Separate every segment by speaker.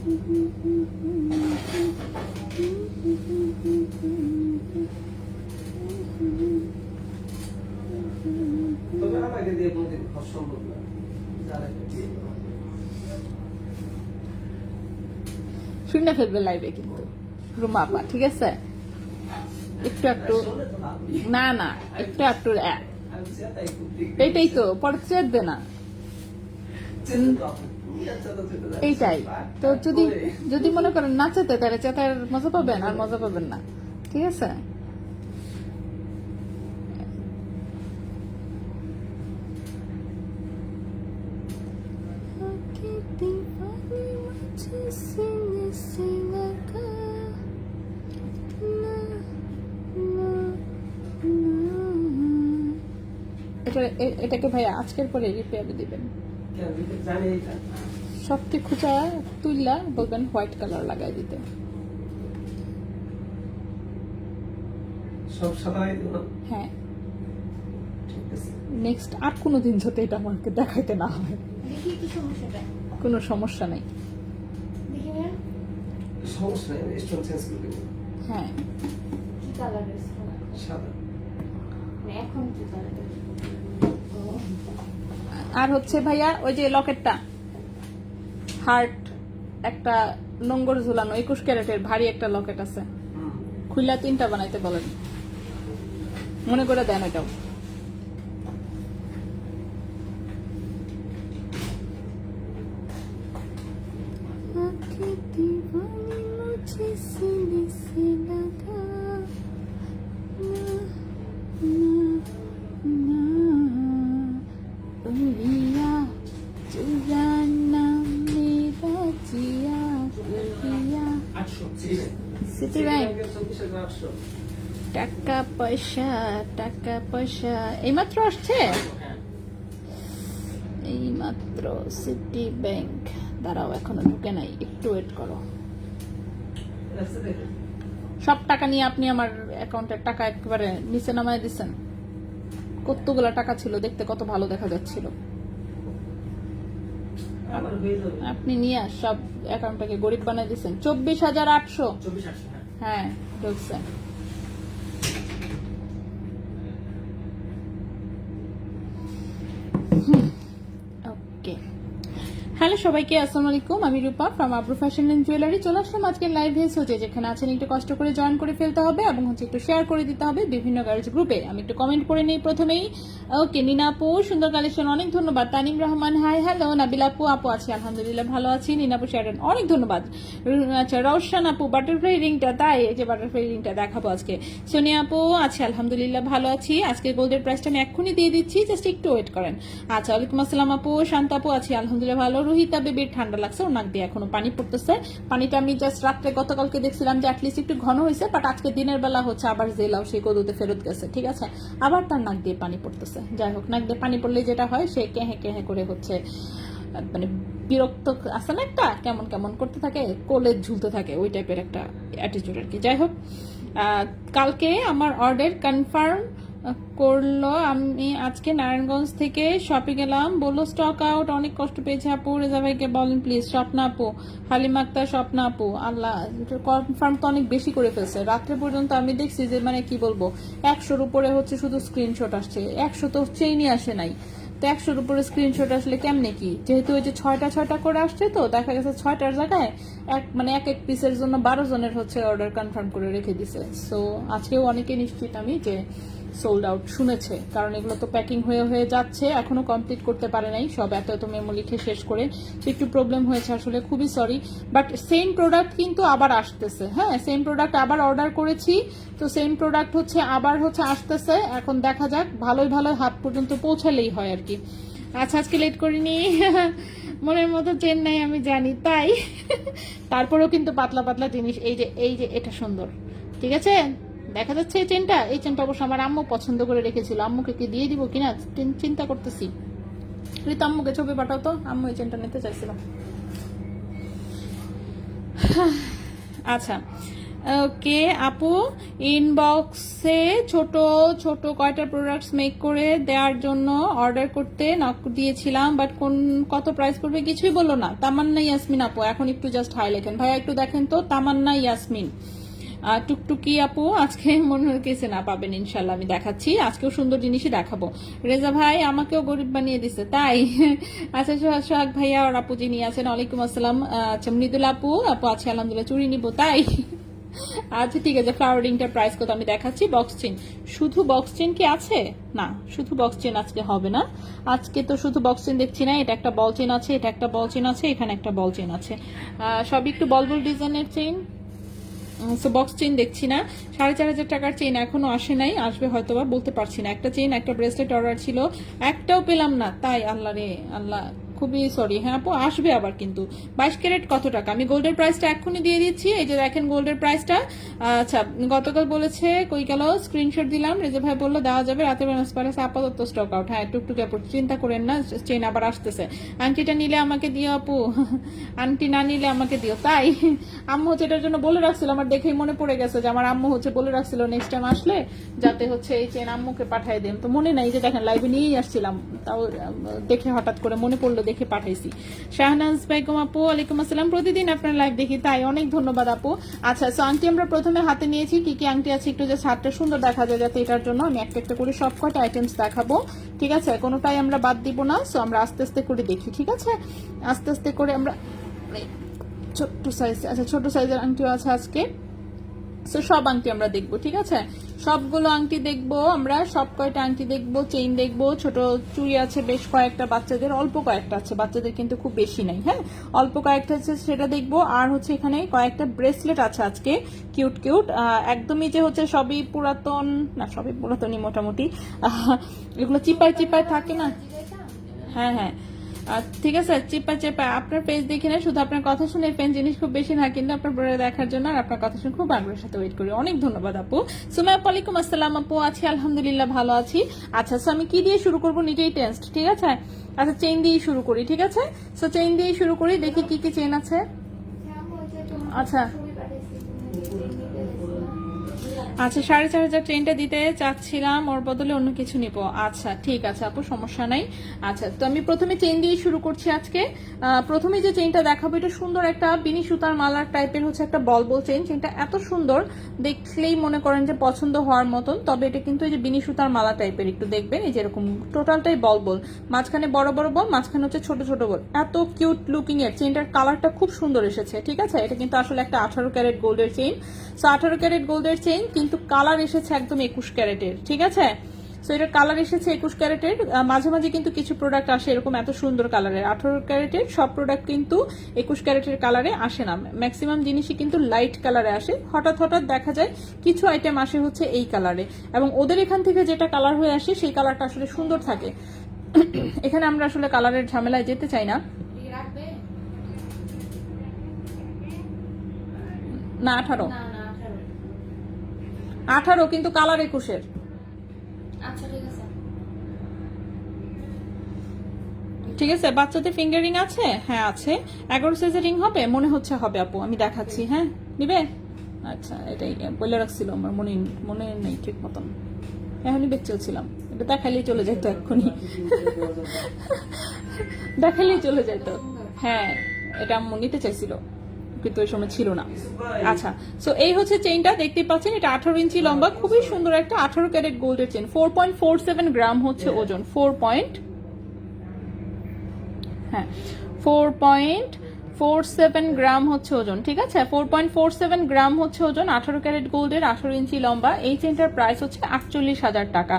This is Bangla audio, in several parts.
Speaker 1: শুনে ফেলবে লাইভে কিন্তু রুমা আপা, ঠিক আছে? একটু একটু না না, একটু একটু এইটাই তো, পরে চেতবে না, এইটাই তো। যদি যদি মনে করেন না চেতে, তাহলে চেতার মজা পাবেন, আর মজা পাবেন না, ঠিক আছে? এটাকে ভাইয়া আজকের পরে রিপেয়ার দিবেন। সবটি খুঁজা তুললা বলবেন হোয়াইট কালার লাগাই দিতে। হ্যাঁ, নেক্সট আর কোনোদিন যাতে এটা আমাকে দেখাইতে না হয়। কোনো সমস্যা নাই। হ্যাঁ, আর হচ্ছে ভাইয়া ওই যে লকেটটা হার্ট একটা নোংর ঝুলানো 21 ক্যারেটের ভারী একটা লকেট আছে, খুললা 3টা বানাইতে বলেন, মনে করে দেন এটাও। সিটি ব্যাংক, টাকা পয়সা টাকা পয়সা এইমাত্র আসছে, এইমাত্র সিটি ব্যাংক। দাঁড়াও, এখনো ঢুকে নাই, একটু ওয়েট করো। সব টাকা নিয়ে আপনি আমার অ্যাকাউন্টের টাকা একেবারে নিচে নামায় দিচ্ছেন। কতগুলা টাকা ছিল, দেখতে কত ভালো দেখা যাচ্ছিল। আপনি নিয়ে সব অ্যাকাউন্টটাকে গরিব বানাই দিচ্ছেন। 24,800। হ্যাঁ, ঢুকছে। ওকে, হ্যালো সবাইকে, আসসালামু আলাইকুম। আমি রূপা from Abru fashion and jewellery. চলে আসলাম আজকের লাইভ হচ্ছে, যেখানে আছেন একটু কষ্ট করে জয়েন করে ফেলতে হবে এবং হচ্ছে একটু শেয়ার করে দিতে হবে বিভিন্ন গার্লস গ্রুপে। আমি একটু কমেন্ট করে নেই প্রথমেই। ওকে, নিনা আপু সুন্দর কালেকশন, অনেক ধন্যবাদ। Tanim Rahman hi hello. নাবিল আপু, আপু আছি আলহামদুলিল্লাহ ভালো আছি। নিনা আপু শেয়ার অনেক ধন্যবাদ। আচ্ছা, রওশন আপু বাটারফ্লাই রিংটা, তাই এই যে বাটারফ্লাই রিংটা দেখাবো আজকে। সোনিয়া আপু আছি আলহামদুলিল্লাহ ভালো আছি। আজকে গোল্ডের প্রাইসটা আমি এক্ষুনি দিয়ে দিচ্ছি, জাস্ট একটু ওয়েট করেন। আচ্ছা, ওয়ালাইকুম আসসালাম আপু। শান্ত আপু আছি আলহামদুলিল্লাহ ভালো। রোহিতা বেবির ঠান্ডা লাগছে, ওর নাক দিয়ে এখনো পানি পড়তেছে। পানিটা আমি জাস্ট রাত্রে গতকালকে দেখছিলাম যে অ্যাটলিস্ট একটু ঘন হয়েছে, বাট আজকে দিনের বেলা হচ্ছে আবার জেলাও সেই কদুতে ফেরত গেছে, ঠিক আছে? আবার তার নাক দিয়ে পানি পড়তেছে। যাই হোক, নাক দিয়ে পানি পড়লে যেটা হয়, সে কেহে কেহে করে হচ্ছে মানে বিরক্ত আছে না, একটা কেমন কেমন করতে থাকে, কোলে ঝুলতে থাকে, ওই টাইপের একটা অ্যাটিটিউড আর কি। যাই হোক, কালকে আমার অর্ডার কনফার্ম করলো। আমি আজকে নারায়ণগঞ্জ থেকে শপে গেলাম, বললো স্টক আউট, অনেক কষ্ট পেয়েছে আপু। রেজা ভাইকে বলেন প্লিজ। স্বপ্না আপু, হালিমা আক্তার, স্বপ্না আপু, আল্লাহ কনফার্ম তো অনেক বেশি করে ফেলছে। রাত্রে পর্যন্ত আমি দেখছি যে মানে কি বলবো, 100-র উপরে হচ্ছে শুধু স্ক্রিনশট আসছে। 100 তো চেইনই আসে নাই, তো 100-র উপরে স্ক্রিনশট আসলে কেমনে কি? যেহেতু ওই যে 6টা করে আসছে, তো দেখা গেছে 6টার জায়গায় এক এক পিসের জন্য 12 জনের হচ্ছে অর্ডার কনফার্ম করে রেখে দিছে। সো আজকেও অনেকে নিশ্চিত আমি যে সোল্ড আউট শুনেছে, কারণ এগুলো তো প্যাকিং হয়ে যাচ্ছে, এখনো কমপ্লিট করতে পারে নাই সব, এত মেমো লিখে শেষ করে। তো একটু প্রবলেম হয়েছে, আসলে খুবই সরি। বাট সেম প্রোডাক্ট কিন্তু আবার আসতেছে। হ্যাঁ, সেম প্রোডাক্ট আবার অর্ডার করেছি, তো সেম প্রোডাক্ট হচ্ছে আবার হচ্ছে আসতেছে। এখন দেখা যাক, ভালোই হাত পর্যন্ত পৌঁছালেই হয় আর কি। আচ্ছা, আজকে লেট করিনি, মনের মতো চেন নাই আমি জানি, তাই তারপরেও কিন্তু পাতলা পাতলা জিনিস। এই যে এটা সুন্দর, ঠিক আছে? দেখা যাচ্ছে এই চেনটা অবশ্য আমার আম্মু পছন্দ করে রেখেছিল। আম্মুকে কি দিয়ে দিব কিনা চিন্তা করতেছি। আম্মুকে ছবি পাঠাও তো, আম্মু এই চেনটা নিতে চাইছিল। আচ্ছা, ওকে আপু, ইনবক্সে ছোট ছোট কয়টা প্রোডাক্টস মেক করে দেওয়ার জন্য অর্ডার করতে নক দিয়েছিলাম, বাট কত প্রাইস পড়বে কিছুই বললো না। তামান্না ইয়াসমিন আপু, এখন একটু জাস্ট হাই লেখেন ভাইয়া, একটু দেখেন তো। তামান্না ইয়াসমিন, টুকটুকি আপু আজকে মনে হয়েছে না, পাবেন ইনশাল্লাহ, আমি দেখাচ্ছি, আজকেও সুন্দর জিনিসই দেখাবো। রেজা ভাই আমাকেও গরিব বানিয়ে দিছে তাই। আচ্ছা সোহাগ ভাইয়া আর আপু যিনি আছেন, ওয়ালাইকুম আসসালাম। আচ্ছা মৃদুল আপু, আপু আছে আলহামদুলিল্লাহ, চুরি নিবো তাই। আচ্ছা ঠিক আছে, ফ্লাওয়ারিংটার প্রাইস কত আমি দেখাচ্ছি। বক্স চেন, শুধু বক্স চেন কি আছে? না, শুধু বক্স চেন আজকে হবে না, আজকে তো শুধু বক্স চেন দেখছি না, এটা একটা বল চেন আছে, এটা একটা বল চেন আছে, এখানে একটা বল চেন আছে, সবই একটু বল বল ডিজাইনের চেন। সো বক্স চেইন দেখছি না। 4,500 টাকার চেইন এখনো আসে নাই, আসবে হয়তো বা, বলতে পারছি না। একটা চেইন একটা ব্রেসলেট অর্ডার ছিল, একটাও পেলাম না, তাই আল্লাহ রে আল্লাহ, খুবই সরি। হ্যাঁ আপু আসবে আবার, কিন্তু 22 ক্যারেট কত টাকা? আমি গোল্ডের প্রাইসটা এক্ষুনি দিয়ে দিচ্ছি, এই যে দেখেন গোল্ডের প্রাইসটা। আচ্ছা গতকাল বলেছে কই গেল, স্ক্রিনশট দিলাম, রেজা ভাই বললো দেওয়া যাবে, রাতের বেলা পারেছে, আপাতত স্টক আউট। হ্যাঁ টুকটুকি আপু চিন্তা করেন না, চেইন আবার আসতেছে। আংটিটা নিলে আমাকে দিও আপু, আংটি না নিলে আমাকে দিও। তাই আম্মু হচ্ছে এটার জন্য বলে রাখছিল, আমার দেখেই মনে পড়ে গেছে যে আমার আম্মু হচ্ছে বলে রাখছিল নেক্সট টাইম আসলে যাতে হচ্ছে এই চেন আম্মুকে পাঠাই দেন, তো মনে নাই, যে দেখেন লাইভে নিয়েই আসছিলাম, তাও দেখে হঠাৎ করে মনে পড়লো, দেখে পাঠাইছি। শাহনাজ বেগম আপু, ওয়ালাইকুম আসসালাম, প্রতিদিন আপনার লাইভ দেখি তাই, অনেক ধন্যবাদ আপু। আচ্ছা সো আংটি আমরা প্রথমে হাতে নিয়েছি, কি কি আংটি আছে একটু জাস্ট হাতটা সুন্দর দেখা যায়, যাতে এটার জন্য আমি একটা একটা করে সব কটা আইটেমস দেখাবো, ঠিক আছে, কোনোটাই আমরা বাদ দিব না। সো আমরা আস্তে আস্তে করে দেখি, ঠিক আছে, আস্তে আস্তে করে আমরা। ছোট্ট সাইজ, আচ্ছা ছোট সাইজের আংটিও আছে আজকে। সো সব আংটি আমরা দেখবো, ঠিক আছে, সবগুলো আংটি দেখবো আমরা, সব কয়টা আংটি দেখবো, চেইন দেখবো, ছোট চুড়ি আছে বেশ কয়েকটা, বাচ্চাদের অল্প কয়েকটা আছে, বাচ্চাদের কিন্তু খুব বেশি নাই, হ্যাঁ অল্প কয়েকটা আছে সেটা দেখবো। আর হচ্ছে এখানে কয়েকটা ব্রেসলেট আছে আজকে, কিউট কিউট, একদমই যে হচ্ছে সবই পুরাতন না, সবই পুরাতনই মোটামুটি, এগুলো চিপায় চিপায় থাকে না। হ্যাঁ হ্যাঁ ঠিক আছে, চিপা চেপা আপনার পেজ দেখে না, শুধু আপনার কথা শুনে ফ্যান জিনিস খুব বেশি না, কিন্তু আপনার পরে দেখার জন্য আর আপনার কথা শুনে খুব আগ্রহের সাথে ওয়েট করি। অনেক ধন্যবাদ আপু। সুমাইয়া ওয়ালাইকুম আসসালাম আপু, আছি আলহামদুলিল্লাহ ভালো আছি। আচ্ছা সো আমি কি দিয়ে শুরু করবো নিজেই টেস্ট, ঠিক আছে, আচ্ছা চেইন দিয়েই শুরু করি, ঠিক আছে, সো চেইন দিয়েই শুরু করি, দেখি কি কি চেইন আছে। আচ্ছা আচ্ছা 4,500 ট্রেনটা দিতে চাচ্ছিলাম, ওর বদলে অন্য কিছু নিব। আচ্ছা ঠিক আছে আপু, সমস্যা নাই। আচ্ছা তো আমি প্রথমে চেইন দিয়ে শুরু করছি আজকে। প্রথমে যে চেইনটা দেখাবো, এটা সুন্দর একটা বিনি সুতার মালার টাইপের হচ্ছে একটা বল বল চেইন। চেইনটা এত সুন্দর, দেখলেই মনে করেন যে পছন্দ হওয়ার মতন, তবে এটা কিন্তু এই যে বিনি সুতার মালা টাইপের, একটু দেখবেন এই যে এরকম টোটালটাই বল বল, মাঝখানে বড় বড় বল, মাঝখানে হচ্ছে ছোট ছোট বল, এত কিউট লুকিং এর। চেইনটার কালারটা খুব সুন্দর এসেছে, ঠিক আছে, এটা কিন্তু আসলে একটা 18 ক্যারেট গোল্ডের চেইন। সো 18 ক্যারেট গোল্ডের চেইন, কিন্তু কালার এসেছে একদম 21 ক্যারেটের, ঠিক আছে, সো এটার কালার এসেছে 21 ক্যারেটের। মাঝে মাঝে কিন্তু কিছু প্রোডাক্ট আসে এরকম এত সুন্দর কালারের, 18 ক্যারেটের সব প্রোডাক্ট কিন্তু 21 ক্যারেটের কালারে আসে না, ম্যাক্সিমাম জিনিসই কিন্তু লাইট কালারে আসে, হঠাৎ হঠাৎ দেখা যায় কিছু আইটেম আসে হচ্ছে এই কালারে, এবং ওদের এখান থেকে যেটা কালার হয়ে আসে সেই কালারটা আসলে সুন্দর থাকে। এখানে আমরা আসলে কালারের ঝামেলায় যেতে চাই না। না 18 কিন্তু কালার 21-এর।
Speaker 2: আচ্ছা ঠিক আছে।
Speaker 1: ঠিক আছে, বাচ্চাদের ফিঙ্গার রিং আছে, হ্যাঁ আছে, 11 সাইজের রিং হবে মনে হচ্ছে, হবে আপু আমি দেখাচ্ছি, হ্যাঁ নিবে। আচ্ছা এটাই বলে রাখছিল, আমার মনে নেই ঠিক মতন, এখনই বেচেছিলাম, এটা দেখাইলেই চলে যেত এক্ষুনি, দেখাইলেই চলে যেত। হ্যাঁ এটা আম্মু নিতে চাইছিল, কিন্তু ওই সময় ছিল না। আচ্ছা সো এই হচ্ছে চেইনটা, দেখতেই পাচ্ছেন এটা 18 ইঞ্চি লম্বা, খুবই সুন্দর একটা 18 ক্যারেট গোল্ডের চেইন, 4.47 গ্রাম হচ্ছে ওজন, 4.47 গ্রাম হচ্ছে ওজন, ঠিক আছে, 4.47 গ্রাম হচ্ছে ওজন, 18 ক্যারেট গোল্ডের, 18 ইঞ্চি লম্বা। এই চেইনটার প্রাইস হচ্ছে 48,000 টাকা।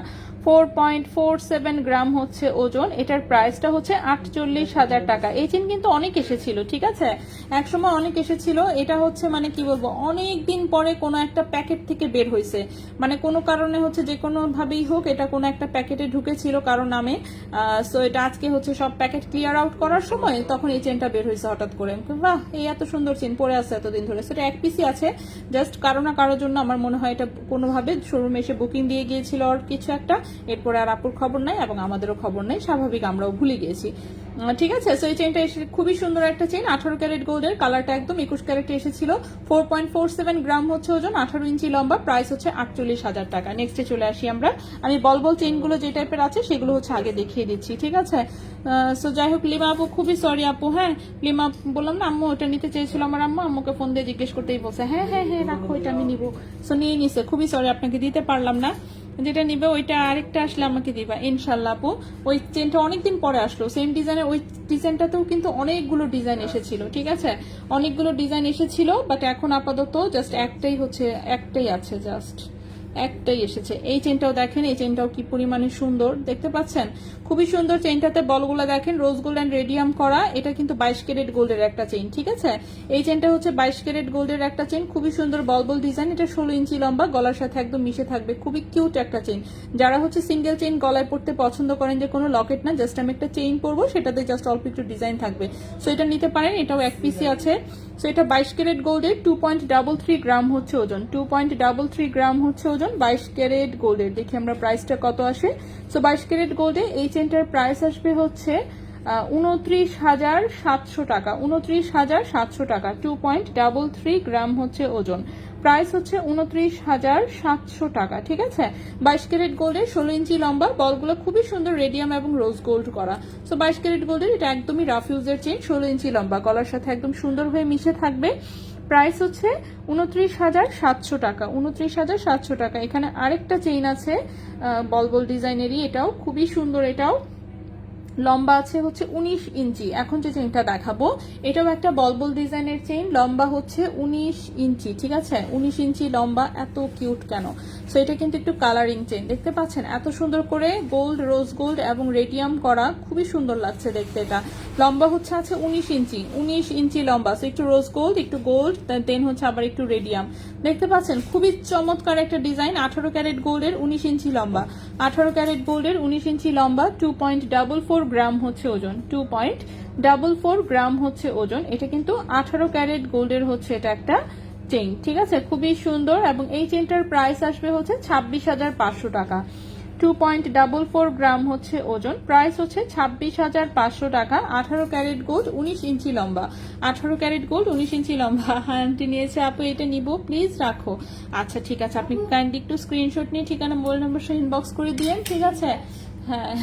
Speaker 1: 4.47 গ্রাম হচ্ছে ওজন, এটার প্রাইসটা হচ্ছে 48,000 টাকা। এই চেন কিন্তু অনেক এসেছিল, ঠিক আছে, একসময় অনেক এসেছিল, এটা হচ্ছে মানে কি বলবো, অনেক দিন পরে কোনো একটা প্যাকেট থেকে বের হয়েছে, মানে কোনো কারণে হচ্ছে যে কোনো ভাবেই হোক এটা কোনো একটা প্যাকেটে ঢুকেছিল কারো নামে, সো এটা আজকে হচ্ছে সব প্যাকেট ক্লিয়ার আউট করার সময় তখন এই চেনটা বের হয়েছে হঠাৎ করে, বাহ এই এত সুন্দর চেন পরে আছে এতদিন ধরে। সেটা এক পিসি আছে, জাস্ট কারো না কারোর জন্য আমার মনে হয় এটা কোনোভাবে শোরুমে এসে বুকিং দিয়ে গিয়েছিল আর কিছু একটা, এরপরে আর আপুর খবর নাই এবং আমাদেরও খবর নেই, স্বাভাবিক আমরাও ভুলে গিয়েছি। ঠিক আছে, সো এই চেইনটা এসে খুবই সুন্দর একটা চেইন, 18 ক্যারেট গোল্ডের, কালারটা একদম 21 ক্যারেটে এসেছিল, 4.47 গ্রাম হচ্ছে ওজন, 18 ইঞ্চি লম্বা, প্রাইস হচ্ছে 48,000 টাকা। নেক্সটে চলে আসি আমরা, আমি বল চেইনগুলো যে টাইপের আছে সেগুলো হচ্ছে আগে দেখিয়ে দিচ্ছি, ঠিক আছে। সো যাই হোক, লিমা আপু খুবই সরি আপু, হ্যাঁ লিমা বললাম না আম্মু ওটা নিতে চেয়েছিল আমার আম্মু, আম্মুকে ফোন দিয়ে জিজ্ঞেস করতেই বলছে হ্যাঁ হ্যাঁ হ্যাঁ রাখো এটা আমি নিবো, সো নিয়ে নিছে, খুবই সরি আপনাকে দিতে পারলাম না, যেটা নিবে ওইটা আরেকটা আসলে আমাকে দিবা ইনশাল্লাহ আপু। ওই চেনটা অনেকদিন পরে আসলো, সেম ডিজাইনের, ওই ডিজাইনটাতেও কিন্তু অনেকগুলো ডিজাইন এসেছিল, ঠিক আছে, অনেকগুলো ডিজাইন এসেছিল, বাট এখন আপাতত জাস্ট একটাই আছে, জাস্ট একটাই এসেছে। এই চেনটাও দেখেন, এই চেনটাও কি পরিমাণে সুন্দর দেখতে পাচ্ছেন, খুবই সুন্দর। চেনটাতে বলগুলো দেখেন রোজ গোল্ড অ্যান্ড রেডিয়াম করা, এটা কিন্তু 22 ক্যারেট গোল্ডের একটা চেন, ঠিক আছে। এই চেনটা হচ্ছে 22 ক্যারেট গোল্ডের একটা চেন, খুবই সুন্দর বল ডিজাইন, এটা 16 ইঞ্চি লম্বা, গলার সাথে একদম মিশে থাকবে, খুবই কিউট একটা চেন। যারা হচ্ছে সিঙ্গেল চেন গলায় পড়তে পছন্দ করেন, যে কোনো লকেট না, জাস্ট আমি একটা চেইন পরবো, সেটাতে জাস্ট অল্প একটু ডিজাইন থাকবে, সো এটা নিতে পারেন, এটাও এক পিসি আছে। সো এটা 22 ক্যারেট গোল্ডের, 2.33 গ্রাম হচ্ছে ওজন, 2.33 গ্রাম হচ্ছে ওজন, 22 ক্যারেট গোল্ডের। দেখি আমরা প্রাইসটা কত আসে। সো 22 ক্যারেট গোল্ডে এই চেনটার প্রাইস আসবে হচ্ছে 29,700 টাকা, 29,700 টাকা, 2.33 গ্রাম হচ্ছে ওজন, প্রাইস হচ্ছে 29,700 টাকা, ঠিক আছে। 22 ক্যারেট গোল্ডের, 16 ইঞ্চি লম্বা, বলগুলো খুবই সুন্দর রেডিয়াম এবং রোজ গোল্ড করা। সো 22 ক্যারেট গোল্ডের, এটা একদমই রাফ ইউজের চেন, 16 ইঞ্চি লম্বা, গলার সাথে একদম সুন্দর হয়ে মিশে থাকবে, প্রাইস হচ্ছে 29,700 টাকা, 29,700 টাকা। এখানে আরেকটা চেইন আছে বল ডিজাইনেরই, এটাও খুবই সুন্দর, এটাও লম্বা আছে হচ্ছে 19 ইঞ্চি। এখন যে চেইনটা দেখাবো এটাও একটা বল ডিজাইনের চেইন, লম্বা হচ্ছে 19 ইঞ্চি, ঠিক আছে, 19 ইঞ্চি লম্বা, এত কিউট কেন। সো এটা কিন্তু একটু কালারিং চেইন, দেখতে পাচ্ছেন এত সুন্দর করে গোল্ড, রোজ গোল্ড এবং রেডিয়াম করা, খুবই সুন্দর লাগছে দেখতে। এটা লম্বা হচ্ছে আছে 19 ইঞ্চি, 19 ইঞ্চি লম্বা, সো একটু রোজ গোল্ড, একটু গোল্ড, দেন হচ্ছে আবার একটু রেডিয়াম, দেখতে পাচ্ছেন খুবই চমৎকার একটা ডিজাইন। 18 ক্যারেট গোল্ডের, 19 ইঞ্চি লম্বা, 18 ক্যারেট গোল্ডের 19 ইঞ্চি লম্বা, 2.44 গ্রাম হচ্ছে ওজন, 2.44 গ্রাম হচ্ছে ওজন। এটা কিন্তু 18 ক্যারেট গোল্ডের হচ্ছে এটা একটা চেইন, ঠিক আছে, খুবই সুন্দর। এবং এই চেইনটার প্রাইস আসবে হচ্ছে 26,500 টাকা, 2.44 গ্রাম হচ্ছে ওজন, প্রাইস হচ্ছে 26,500 টাকা। 18 ক্যারেট গোল্ড, 19 ইঞ্চি লম্বা, 18 ক্যারেট গোল্ড, 19 ইঞ্চি লম্বা। আন্টি নিয়েছে আপু, এটা নিব প্লিজ রাখো। আচ্ছা ঠিক আছে, আপনি কাইন্ডলি একটু স্ক্রিনশট নিয়ে ঠিকানা মোবাইল নাম্বার সহ ইনবক্স করে দিয়েন, ঠিক আছে। হ্যাঁ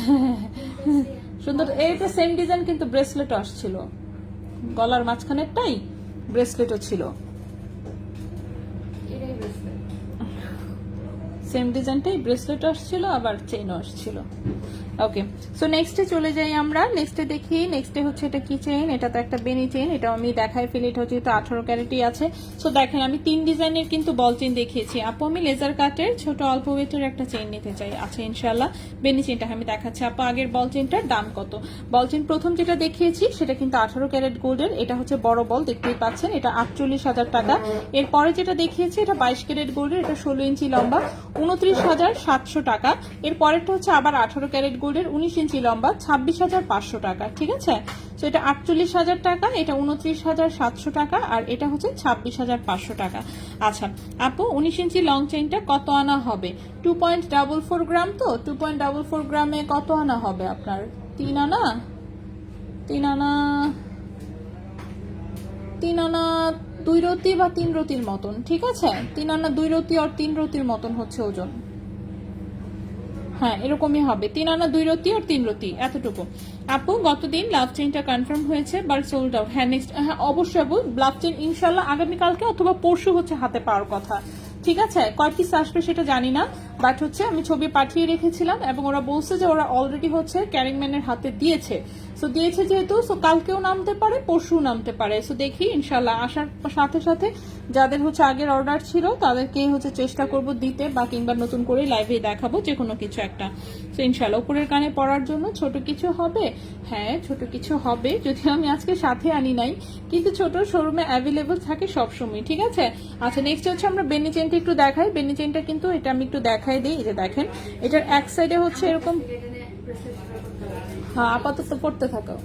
Speaker 1: সুন্দর, এইটা সেম ডিজাইন কিন্তু ব্রেসলেটও আসছিল, গলার মাঝখানেরটাই ব্রেসলেটও ছিল,
Speaker 2: এটাই ব্রেসলেট।
Speaker 1: সেম ডিজাইনটাই ব্রেসলেট আসছিল, আবার চেইনও আসছিল। ওকে, সো নেক্সটে চলে যাই আমরা, নেক্সটে দেখি, নেক্সটে হচ্ছে এটা কি চেইন, এটা তো একটা বেনি চেইন, এটাও আমি দেখাই ফেলি, এটা হচ্ছে 18 ক্যারেটই আছে। সো দেখেন আমি 3 ডিজাইনের কিন্তু বল চেইন দেখিয়েছি, আপু আমি লেজার কাটের ছোট অল্প ওয়েটের একটা চেইন নিতে চাই, আচ্ছা ইনশাল্লাহ বেনি চেইনটা আমি দেখাচ্ছি। আপু আগের বল চেইনটার দাম কত? বল চেইন প্রথম যেটা দেখিয়েছি সেটা কিন্তু 18 ক্যারেট গোল্ডের, এটা হচ্ছে বড় বল, দেখতেই পাচ্ছেন, এটা 48,000 টাকা। এরপরে যেটা দেখিয়েছি এটা 22 ক্যারেট গোল্ডের, এটা 16 ইঞ্চি লম্বা, 29,700 টাকা। এর পরেরটা হচ্ছে আবার 18 ক্যারেট গোল্ডের, 19 ইঞ্চি লম্বা, 26,500 টাকা, ঠিক আছে। তো এটা 48,000 টাকা, এটা 29,700 টাকা, আর এটা হচ্ছে 26,500 টাকা। আচ্ছা আপু 19 ইঞ্চি লং চেইনটা কত আনা হবে? 2.44 গ্রাম, তো 2.44 গ্রামে কত আনা হবে আপনার? 3 আনা, 3 আনা, 3 আনা 2 রতি বা 3 রতির মতন, ঠিক আছে, 3 আনা 2 রতি আর 3 রতির মতন হচ্ছে ওজন, হ্যাঁ এরকমই হবে, 3 আনা 2 রতি আর 3 রতি এতটুকু। আপু গতদিন লাভ চেইনটা কনফার্ম হয়েছে বাট সোল্ড আউট, হ্যাঁ নেক্সট, হ্যাঁ অবশ্যই আপু, লাভ চেইন ইনশাল্লাহ আগামীকালকে অথবা পরশু হচ্ছে হাতে পাওয়ার কথা, ঠিক আছে। কয় পিস আসবে সেটা জানি না, বাট হচ্ছে আমি ছবি পাঠিয়ে রেখেছিলাম এবং ওরা বলছে যে ওরা অলরেডি হচ্ছে ক্যারিং ম্যানের হাতে দিয়েছে, সো দিয়েছে যেহেতু, সো কালকেও নামতে পারে পরশু নামতে পারে, সো দেখি ইনশাল্লাহ আসার সাথে সাথে যাদের হচ্ছে আগের অর্ডার ছিল তাদেরকেই হচ্ছে চেষ্টা করব দিতে, বা কিংবা নতুন করে লাইভে দেখাবো যে কোনো কিছু একটা। সো ইনশাল্লাহ উপরের কানে পড়ার জন্য ছোট কিছু হবে, হ্যাঁ ছোট কিছু হবে, যদিও আমি আজকে সাথে আনি নাই, কিন্তু ছোট শোরুমে অ্যাভেলেবল থাকে সবসময়, ঠিক আছে। আচ্ছা নেক্সট হচ্ছে আমরা বেনি চেনটা একটু দেখাই, বেনি চেনটা কিন্তু এটা আমি একটু দেখাই দিই, এই যে দেখেন এটার এক সাইডে হচ্ছে এরকম, হ্যাঁ আপাতত পড়তে থাকো,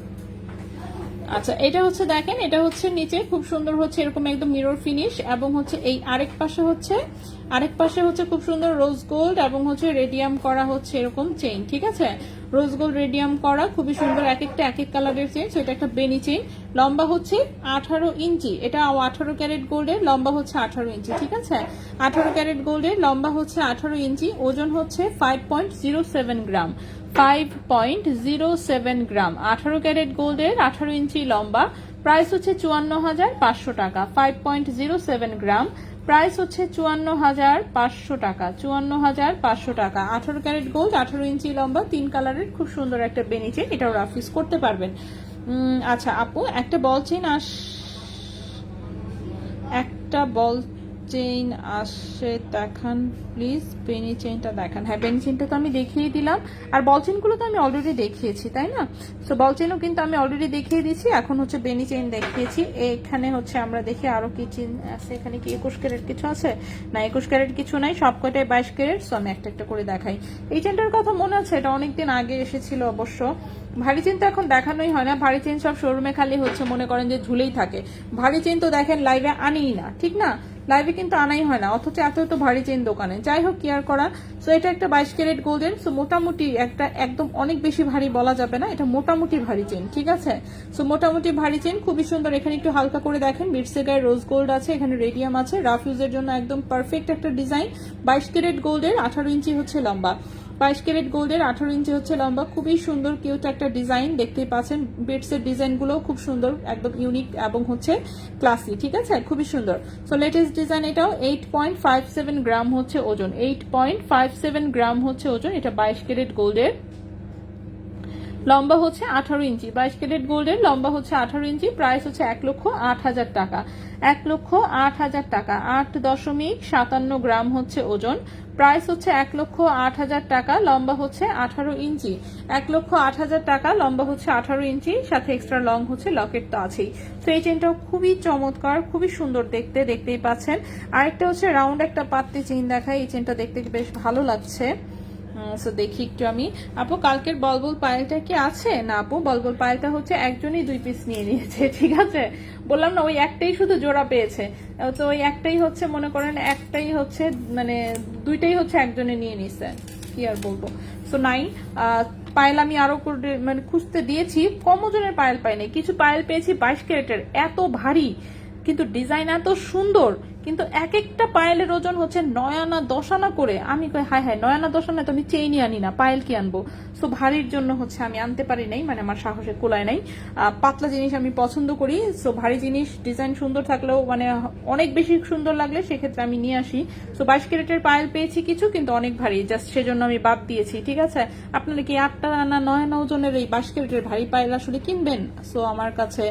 Speaker 1: আচ্ছা, এটা হচ্ছে দেখেন, এটা হচ্ছে নিচে খুব সুন্দর হচ্ছে এরকম একদম মিরর ফিনিশ, এবং হচ্ছে এই আরেক পাশে হচ্ছে খুব সুন্দর রোজ গোল্ড এবং হচ্ছে রেডিয়াম করা হচ্ছে এরকম চেইন। ঠিক আছে, রোজ গোল্ড রেডিয়াম করা খুবই সুন্দর, এক একটা এক এক কালারের চেইন। সো এটা একটা বেনি চেইন, লম্বা হচ্ছে 18 ইঞ্চি। এটা 18 ক্যারেট গোল্ডের, লম্বা হচ্ছে 18 ইঞ্চি। ঠিক আছে, 18 ক্যারেট গোল্ডের, লম্বা হচ্ছে 18 ইঞ্চি, ওজন হচ্ছে 5.07 গ্রাম। 5.07 গ্রাম, 18 ক্যারেট গোল্ডের, 18 ইঞ্চি লম্বা। প্রাইস হচ্ছে 54,500 টাকা। 5.07 গ্রাম, প্রাইস হচ্ছে 54,500 টাকা। 54,500 টাকা, 18 ক্যারেট গোল্ড, 18 ইঞ্চি লম্বা, 3 কালারের, খুব সুন্দর একটা বেনি চেইন। এটাও রাফ ইউজ করতে পারবেন। আচ্ছা আপু, একটা বল চেইন আসে দেখান প্লিজ, বেনি চেইনটা দেখান। হ্যাঁ, বেনি চেইনটা তো আমি দেখিয়ে দিলাম, আর বল চেইনগুলো তো আমি অলরেডি দেখিয়েছি, তাই না? সো বল চেইনও কিন্তু আমি অলরেডি দেখিয়ে দিয়েছি, এখন হচ্ছে বেনি চেইন দেখিয়েছি। এখানে হচ্ছে আমরা দেখি আরো কি চেইন আছে। এখানে কি 21 ক্যারেট কিছু আছে? না, 21 ক্যারেট কিছু নাই, সবকটাই 22 ক্যারেট। সো আমি একটা একটা করে দেখাই। এই চেইনটার কথা মনে আছে, এটা অনেকদিন আগে এসেছিল অবশ্য। ভারী চেইন তো এখন দেখানোই হয় না, ভারী চেইন সব শোরুমে খালি হচ্ছে মনে করেন যে ঝুলেই থাকে। ভারী চেইন তো দেখেন লাইভে আনিই না, ঠিক না? লাইভে কিন্তু আনাই হয় না, অথচ এত এত ভারী চেইন দোকানে। যাই হোক, কেয়ার করা। সো এটা একটা 22 ক্যারেট গোল্ডের। সো মোটামুটি একটা, একদম অনেক বেশি ভারী বলা যাবে না, এটা মোটামুটি ভারী চেইন। ঠিক আছে, সো মোটামুটি ভারী চেইন, খুবই সুন্দর। এখানে একটু হালকা করে দেখেন, বিটসের গায়ে রোজ গোল্ড আছে, এখানে রেডিয়াম আছে, রাফ ইউজের জন্য একদম পারফেক্ট একটা ডিজাইন। 22 ক্যারেট গোল্ডের, 18 ইঞ্চি হচ্ছে লম্বা। 22 ক্যারেট গোল্ডের, 18 ইঞ্চি হচ্ছে লম্বা। খুবই সুন্দর কিউট একটা ডিজাইন, দেখতেই পাচ্ছেন। বিটসের ডিজাইনগুলো খুব সুন্দর, একদম ইউনিক এবং হচ্ছে ক্লাসি। ঠিক আছে, খুবই সুন্দর। সো লেটেস্ট ডিজাইন এটাও। 8.57 গ্রাম হচ্ছে ওজন। 8.57 গ্রাম হচ্ছে ওজন। এটা 22 ক্যারেট গোল্ডের, লম্বা হচ্ছে 18 ইঞ্চি। 22 ক্যারেট গোল্ডের, লম্বা হচ্ছে 18 ইঞ্চি। প্রাইস হচ্ছে 1,08,000 টাকা। 1,08,000 টাকা। 8.57 গ্রাম হচ্ছে ওজন। প্রাইস হচ্ছে 1,08,000 টাকা। লম্বা হচ্ছে 18 ইঞ্চি। 1,08,000 টাকা, লম্বা হচ্ছে 18 ইঞ্চি, সাথে এক্সট্রা লং হচ্ছে, লকেট তো আছেই। তো এই চেনটাও খুবই চমৎকার, খুবই সুন্দর দেখতে, দেখতেই পাচ্ছেন। আরেকটা হচ্ছে রাউন্ড একটা পাত্তি চেইন দেখাই। এই চেনটা দেখতে বেশ ভালো লাগছে। সো দেখি একটু আমি। আপু, কালকের বলবল পায়েলটা কি আছে? না আপু, বলবল পায়েলটা হচ্ছে একজনই 2 পিস নিয়ে নিয়েছে। ঠিক আছে, বললাম না, ওই একটাই শুধু জোড়া পেয়েছে। তো ওই একটাই হচ্ছে, মনে করেন একটাই হচ্ছে, মানে 2টাই হচ্ছে একজনে নিয়ে নিছে, কি আর বলবো। সো নাই, পায়েল আমি আরো করে মানে খুঁজতে দিয়েছি, কম ওজনের পায়েল পাইনি। কিছু পায়েল পেয়েছি 22 ক্যারেটের, এত ভারী কিন্তু ডিজাইন এত সুন্দর, কিন্তু এক একটা পায়েলের ওজন হচ্ছে 9 আনা 10 আনা করে। আমি কই হায় হায়, 9 আনা 10 আনা তো আমি চেইনই আনি না, পায়েল কি আনবো? সো ভারীর জন্য হচ্ছে আমি আনতে পারি নাই, মানে আমার সাহসে কুলায় নাই। পাতলা জিনিস আমি পছন্দ করি। সো ভারী জিনিস ডিজাইন সুন্দর থাকলেও, মানে অনেক বেশি সুন্দর লাগলে সেক্ষেত্রে আমি নিয়ে আসি। সো 22 ক্যারেটের পায়েল পেয়েছি কিছু, কিন্তু অনেক ভারী, জাস্ট সেজন্য আমি বাদ দিয়েছি। ঠিক আছে, আপনারা কি 8 আনা 9 আনা ওজনের এই 22 ক্যারেটের ভারী পায়েল আসলে কিনবেন? সো আমার কাছে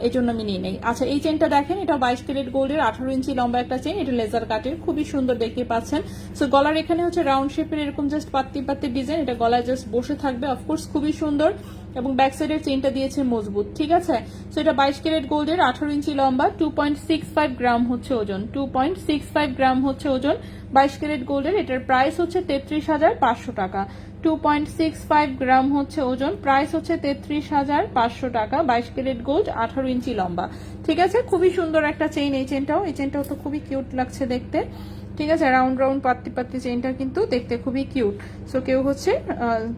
Speaker 1: এই জন্য আমি নিয়ে নেই। আচ্ছা, এই চেনটা দেখেন, এটা 22 ক্যারেট গোল্ডের, 18 ইঞ্চি লম্বা একটা চেন। এটা লেজার কাটের, খুবই সুন্দর দেখতে পাচ্ছেন। সো গলার এখানে হচ্ছে রাউন্ড শেপের এরকম জাস্ট পাত্তি পাত্তি ডিজাইন, এটা গলায় জাস্ট বসে থাকবে, অফকোর্স খুবই সুন্দর। এবং ব্যাক সাইডের চেনটা দিয়েছে মজবুত। ঠিক আছে, সো এটা 22 ক্যারেট গোল্ডের, 18 ইঞ্চি লম্বা, 2.65 গ্রাম হচ্ছে ওজন। 2.65 গ্রাম হচ্ছে ওজন 22 ক্যারেট গোল্ডের। এটার প্রাইস হচ্ছে 33,500 টাকা। 2.65 গ্রাম হচ্ছে ওজন, প্রাইস হচ্ছে 33,500 টাকা। 22 ক্যারেট গোল্ড, 18 ইঞ্চি লম্বা। ঠিক আছে, খুবই সুন্দর একটা চেইন। এই চেনটাও তো খুবই কিউট লাগছে দেখতে। ঠিক আছে, রাউন্ড রাউন্ড পাত্তি পাত্তি চেইনটা কিন্তু দেখতে খুবই কিউট। সো কেউ হচ্ছে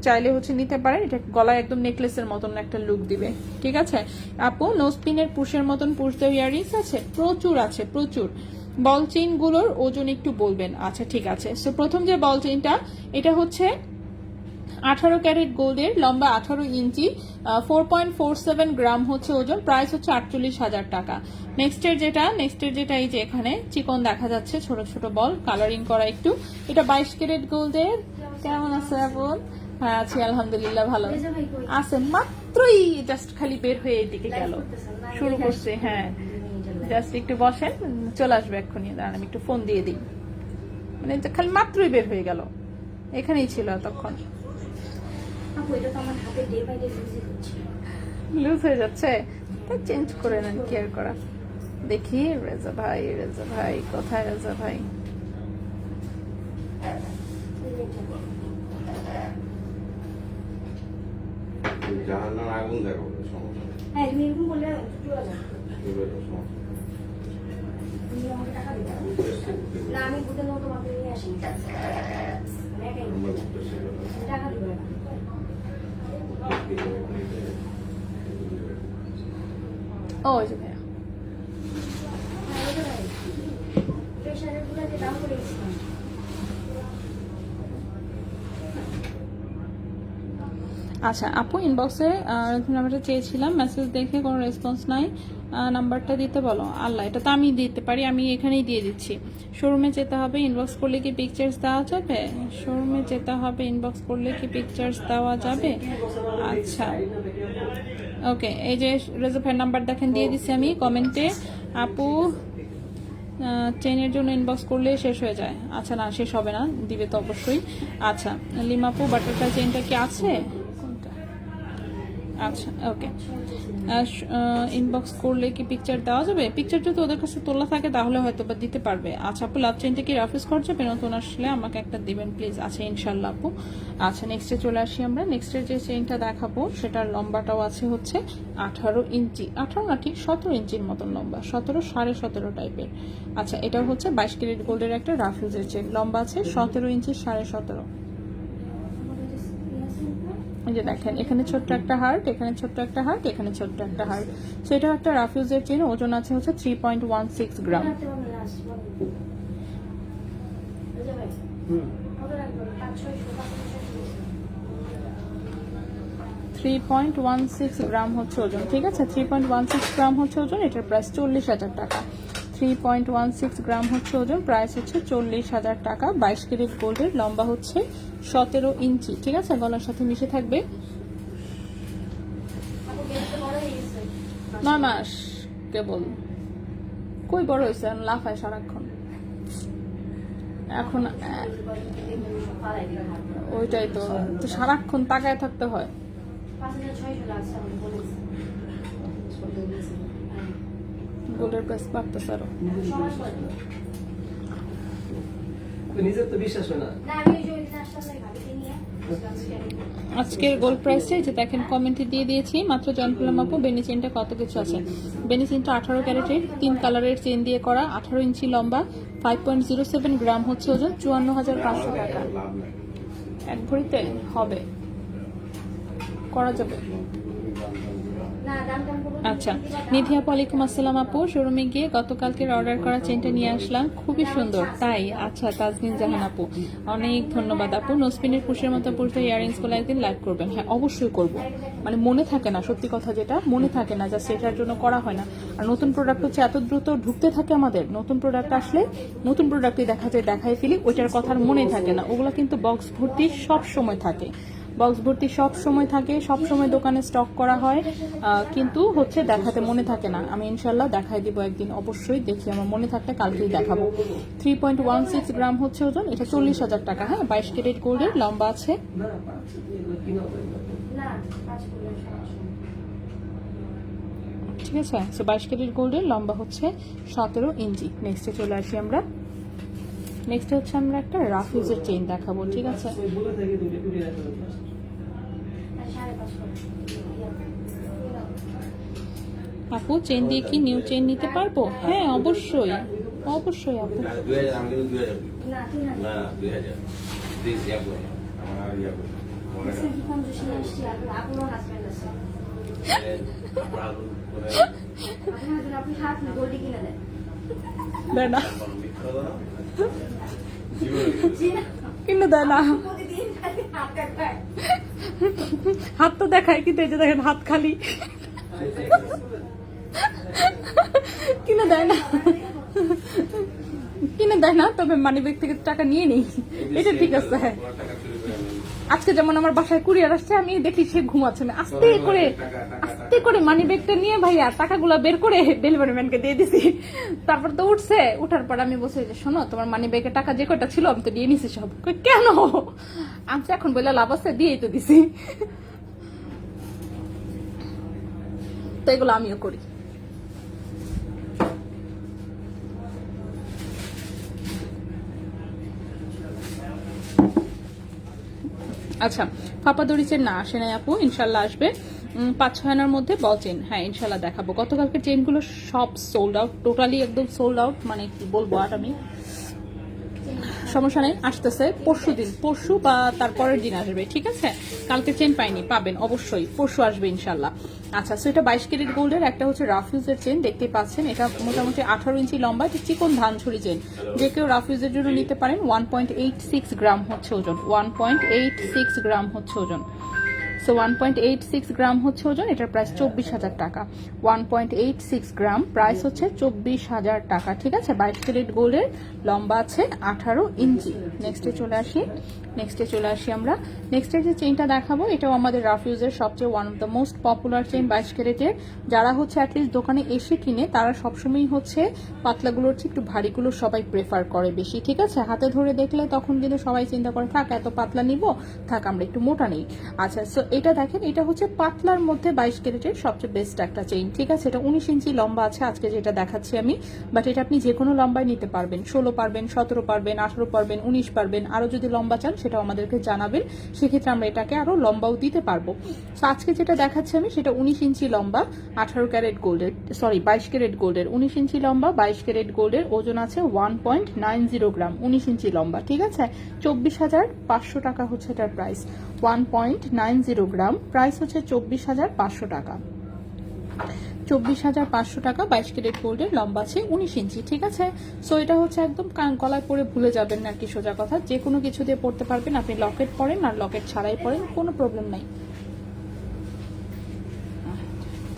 Speaker 1: চাইলে হচ্ছে নিতে পারেন, এটা গলায় একদম নেকলেসের মতন একটা লুক দিবে। ঠিক আছে আপু, নোজপিনের পুশের মতন পুশ দেওয়া ইয়ারিংস আছে? প্রচুর আছে, প্রচুর। বল চেইন গুলোর ওজন একটু বলবেন? আচ্ছা ঠিক আছে। সো প্রথম যে বল চেইনটা, এটা হচ্ছে 18 ক্যারেট গোল্ডের, লম্বা 18 ইঞ্চি, 4.47 গ্রাম হচ্ছে ওজন। প্রাইস হচ্ছে 48,000 টাকা। নেক্সটের যেটা এই যে এখানে চিকন দেখা যাচ্ছে, ছোট ছোট বল, কালারিং করা একটু। এটা 22 ক্যারেট গোল্ডের। কেমন আছে আপন? হ্যাঁ আছি আলহামদুলিল্লাহ, ভালো আছে। মাত্রই জাস্ট খালি বের হয়ে এদিকে গেল, শুরু করছে। হ্যাঁ, জাস্ট একটু বসেন, চলে আসবে এক্ষুনি। দাঁড়ান, আমি একটু ফোন দিয়ে দিই। মানে খালি মাত্রই বের হয়ে গেল, এখানেই ছিল এতক্ষণ। লুজ হয়ে যাচ্ছে, চেঞ্জ করে নেন, কেয়ার করা। দেখি রেজা ভাই কোথায়? রেজা ভাই
Speaker 3: জাহান্নার আগুন দেখো, সমস্যা নেই।
Speaker 2: হ্যাঁ তুমি এরকম বললে চলে যাও তুমি আমাকে টাকা দিবে না আমি বুঝে নেবো তোমাকে নিয়ে আসি আমি একাই নেবো। তুমি টাকা দিবে না
Speaker 1: ও ওই যে ভাইয়া
Speaker 2: প্রেশারের গুলো যে দাম করে দিচ্ছিলাম
Speaker 1: আচ্ছা আপু ইনবক্সে নাম্বারটা চেয়েছিলাম, মেসেজ দেখে কোনো রেসপন্স নাই, নাম্বারটা দিতে বলো। আল্লাহ, এটা তো আমি দিতে পারি, আমি এখানেই দিয়ে দিচ্ছি। শোরুমে যেতে হবে, ইনবক্স করলে কি পিকচার্স দেওয়া যাবে? শোরুমে যেতে হবে, ইনবক্স করলে কি পিকচার্স দেওয়া যাবে? আচ্ছা ওকে, এই যে রেজফের নাম্বার দেখেন দিয়ে দিচ্ছি আমি কমেন্টে। আপু চেনের জন্য ইনবক্স করলে শেষ হয়ে যায়। আচ্ছা না, শেষ হবে না, দিবে তো অবশ্যই। আচ্ছা লিমাপু বাটারফ্লাই চেনটা কি আছে? কোনটা? আচ্ছা ওকে, ইনবক্স করলে কি পিকচার দেওয়া যাবে? পিকচার যদি ওদের কাছে তোলা থাকে তাহলে হয়তো বা দিতে পারবে। আচ্ছা আপু লাভ চেনটা কি রাফিস করা যাবে? নতুন আসলে আমাকে একটা দিবেন প্লিজ। আচ্ছা ইনশাল্লাহ আপু। আচ্ছা নেক্সটে চলে আসি আমরা। নেক্সটের যে চেনটা দেখাবো সেটার লম্বাটাও আছে হচ্ছে 18 ইঞ্চি, 18 না ঠিক 17 ইঞ্চির মতন লম্বা, 17 17.5 টাইপের। আচ্ছা এটাও হচ্ছে 22 ক্যারেট গোল্ডের একটা রাফিউজের চেন, লম্বা আছে 17 ইঞ্চি 17.5। এই যে দেখেন এখানে ছোট্ট একটা হার্ট, এখানে ছোট্ট একটা হার্ট, এখানে ছোট্ট একটা হার্ট। সো এটা একটা রাফিউজের চেন, ওজন আছে হচ্ছে 3.16 গ্রাম।
Speaker 2: রাখতে পারবে না আসতে পারবে বুঝে ভাই কত রাখবে
Speaker 1: 3.16 গ্রাম হচ্ছে ওজন, ঠিক আছে? 3.16 গ্রাম হচ্ছে ওজন, এটার প্রাইস 40,000 টাকা। 3.16 গ্রাম হচ্ছে ওজন, প্রাইস হচ্ছে 40,000 টাকা। 22 ক্যারেট গোল্ডের, লম্বা হচ্ছে 17 ইঞ্চি, ঠিক আছে? গলার সাথে মিশে থাকবে।
Speaker 2: আপু বেরোতে বড় হয়ে গেছে
Speaker 1: 9 মাস কেবল, কই বড় হয়েছে? লাফায় সারাক্ষণ এখন।
Speaker 2: পালাই দিবে
Speaker 1: ওইটাই তো, তো সারাক্ষণ তাকায় থাকতে হয়।
Speaker 2: 5,600 লাগছে আমি বলেছি
Speaker 1: গোল্ডের প্রাইস বাড়তেছে আরো।
Speaker 2: সমাজ করে
Speaker 3: নিজের তো বিশ্বাস হয় না।
Speaker 2: না আমি ওই দিন আসলাম না ভাবিকে নিয়ে
Speaker 1: আজকের গোল্ড প্রাইসে যে দেখেন কমেন্টে দিয়ে দিয়েছি, মাত্র জয়েন করলাম আপু। বেনি চেনটা কত কিছু আছে? বেনি চেনটা 18 ক্যারেটের, 3 কালারের চেন দিয়ে করা, 18 ইঞ্চি লম্বা, 5.07 গ্রাম হচ্ছে ওজন, 54,500 টাকা। এক ভরিতে হবে, করা যাবে।
Speaker 2: না দাম টাম করবো
Speaker 1: আচ্ছা নিধি আপু ওয়ালাইকুম আসসালাম আপু। শোরুমে গিয়ে গতকালকের অর্ডার করা চেনটা নিয়ে আসলাম, খুবই সুন্দর। তাই? আচ্ছা তাজমিন জাহান আপু, অনেক ধন্যবাদ আপু। নোসপিনের পুষের মতো পুষে ইয়ারিংস গুলো একদিন লাইভ করবেন। হ্যাঁ অবশ্যই করব, মানে মনে থাকে না, সত্যি কথা যেটা মনে থাকে না, যা সেটার জন্য করা হয় না। আর নতুন প্রোডাক্ট হচ্ছে এত দ্রুত ঢুকতে থাকে আমাদের, নতুন প্রোডাক্ট আসলে নতুন প্রোডাক্টই দেখা যায়, দেখাই ফেলি, ওইটার কথা আর মনে থাকে না। ওগুলো কিন্তু বক্স ভর্তি সব সময় থাকে, বক্স ভর্তি সব সময় থাকে, সব সময় দোকানে স্টক করা হয়, কিন্তু হচ্ছে দেখাতে মনে থাকে না। আমি ইনশাল্লাহ দেখাই দিব একদিন, অবশ্যই দেখি, আমার মনে থাকলে কালকেই দেখাবো। 3.16 গ্রাম হচ্ছে ওজন, এটা 40,000 টাকা। হ্যাঁ 22 ক্যারেট গোল্ডের, লম্বা আছে
Speaker 3: না পাঁচ এগুলো কিনা হবে না।
Speaker 2: না কাজ করলে
Speaker 1: ঠিক আছে। সো 22 ক্যারেট গোল্ডের, লম্বা হচ্ছে 17 ইঞ্চি। নেক্সটে চলে আসি আমরা। নেক্সট হচ্ছে আমরা একটা রাফিউজের চেইন দেখাবো, ঠিক আছে?
Speaker 3: ওই বলে থাকে দুটো কুড়ি রাখা যাবে।
Speaker 2: 5,500
Speaker 1: আপু চেইন দিয়ে কি নিউ চেইন নিতে পারবো? হ্যাঁ অবশ্যই, অবশ্যই আপু।
Speaker 4: 2000 আমি কিন্তু 2000
Speaker 2: না 3,000
Speaker 4: না 2000 প্লিজ ইয়া করো আমার আর ইয়া করো মনে
Speaker 2: সে কি কোন জুসি আসছে আপনার হাজবেন্ড আছে আপনি হাত গোল্ডি কিনে দেন
Speaker 1: দেয় না,
Speaker 2: জি না
Speaker 1: কিনে দেয় না,
Speaker 2: প্রতিদিন খালি হাত কাটবে
Speaker 1: হাত তো দেখায় কিন্তু এই যে দেখেন হাত খালি, কিনে দেয় না, কিনে দেয় না, তবে মানি ব্যাগ থেকে টাকা নিয়ে নেই, এটা ঠিক আছে। হ্যাঁ আজকে যেমন আমার বাসায় কুরিয়ার আসছে, আমি দেখি সে ঘুমাচ্ছে না, আস্তে করে মানি ব্যাগটা নিয়ে ভাইয়া টাকাগুলো বের করে ডেলিভারি ম্যানকে দিয়ে দিছি। তারপর তো উঠছে, উঠার পর আমি বলছি যে শোনো তোমার মানি ব্যাগের টাকা যে কয়টা ছিল আমি তো দিয়ে নিছি সব। কই, কেন? আমি তো এখন বললে লাভ আছে, দিয়েই তো দিছি। তো এগুলো আমিও করি। আচ্ছা ফাপা দড়িচের না আসে নাই আপু, ইনশাল্লাহ আসবে। 5-6 আনার মধ্যে বল চেন, হ্যাঁ ইনশাল্লাহ দেখাবো। গতকালকে চেনগুলো সব সোল্ড আউট, টোটালি একদম সোল্ড আউট, মানে কি বলবো আর আমি। সমস্যা নেই, আসতেছে পরশু বা তারপরের দিন আসবে, ঠিক আছে। কালকে চেন পাইনি, পাবেন অবশ্যই, পরশু আসবে ইনশাল্লাহ। আচ্ছা, সো এটা 22 ক্যারেট গোল্ডের একটা হচ্ছে রাফ ইউজের চেন, দেখতে পাচ্ছেন এটা মোটামুটি 18 ইঞ্চি লম্বা, এটা চিকন ধানছড়ি চেন, যে কেউ রাফ ইউজের জন্য নিতে পারেন। 1.86 গ্রাম হচ্ছে ওজন, 1.86 গ্রাম হচ্ছে ওজন। সো 1.86 গ্রাম হচ্ছে ওজন, এটার প্রাইস 24,000 টাকা। 1.86 গ্রাম, প্রাইস হচ্ছে 24,000 টাকা, ঠিক আছে। 22 ক্যারেট গোল্ডের, লম্বা আছে 18 ইঞ্চি। নেক্সটে চলে আসি আমরা। নেক্সটে যে চেইনটা দেখাবো, এটাও আমাদের রাফ ইউজের সবচেয়ে one of the most popular chain 22 ক্যারেটের। যারা হচ্ছে অ্যাটলিস্ট দোকানে এসে কিনে, তারা সবসময়ই হচ্ছে পাতলাগুলোর চেয়ে একটু ভারীগুলো সবাই প্রেফার করে বেশি, ঠিক আছে। হাতে ধরে দেখলে তখন কিন্তু সবাই চিন্তা করে, থাক এত পাতলা নিব, থাক আমরা একটু মোটা নেই। আচ্ছা, সো এটা দেখেন, এটা হচ্ছে পাতলার মধ্যে 22 ক্যারেটের সবচেয়ে বেস্ট একটা চেইন, ঠিক আছে। এটা 19 ইঞ্চি লম্বা আছে আজকে যেটা দেখাচ্ছি আমি, বাট এটা আপনি যে কোনো লম্বায় নিতে পারবেন, 16 পারবেন, 17 পারবেন, 18 পারবেন, 19 পারবেন। আরো যদি লম্বা চান সেটাও আমাদেরকে জানাবেন, সেক্ষেত্রে আমরা এটাকে আরো লম্বাও দিতে পারবো। তো আজকে যেটা দেখাচ্ছি আমি, সেটা 19 ইঞ্চি লম্বা, 18 ক্যারেট গোল্ডের, সরি 22 ক্যারেট গোল্ডের, 19 ইঞ্চি লম্বা 22 ক্যারেট গোল্ডের, ওজন আছে 1.90 গ্রাম, 19 ইঞ্চি লম্বা, ঠিক আছে। 24,500 টাকা হচ্ছে এটার প্রাইস। 1.90 গ্রাম, প্রাইস হচ্ছে 24,500 টাকা। 24,500 টাকা, 22 ক্যারেট গোল্ডের, লম্বা আছে 19 ইঞ্চি, ঠিক আছে। সো এটা হচ্ছে একদম গলায় পরে ভুলে যাবেন না আর কি, সোজা কথা, যে কোনো কিছু দিয়ে পড়তে পারবেন। আপনি লকেট পরেন আর লকেট ছাড়াই পরেন, কোনো প্রবলেম নাই,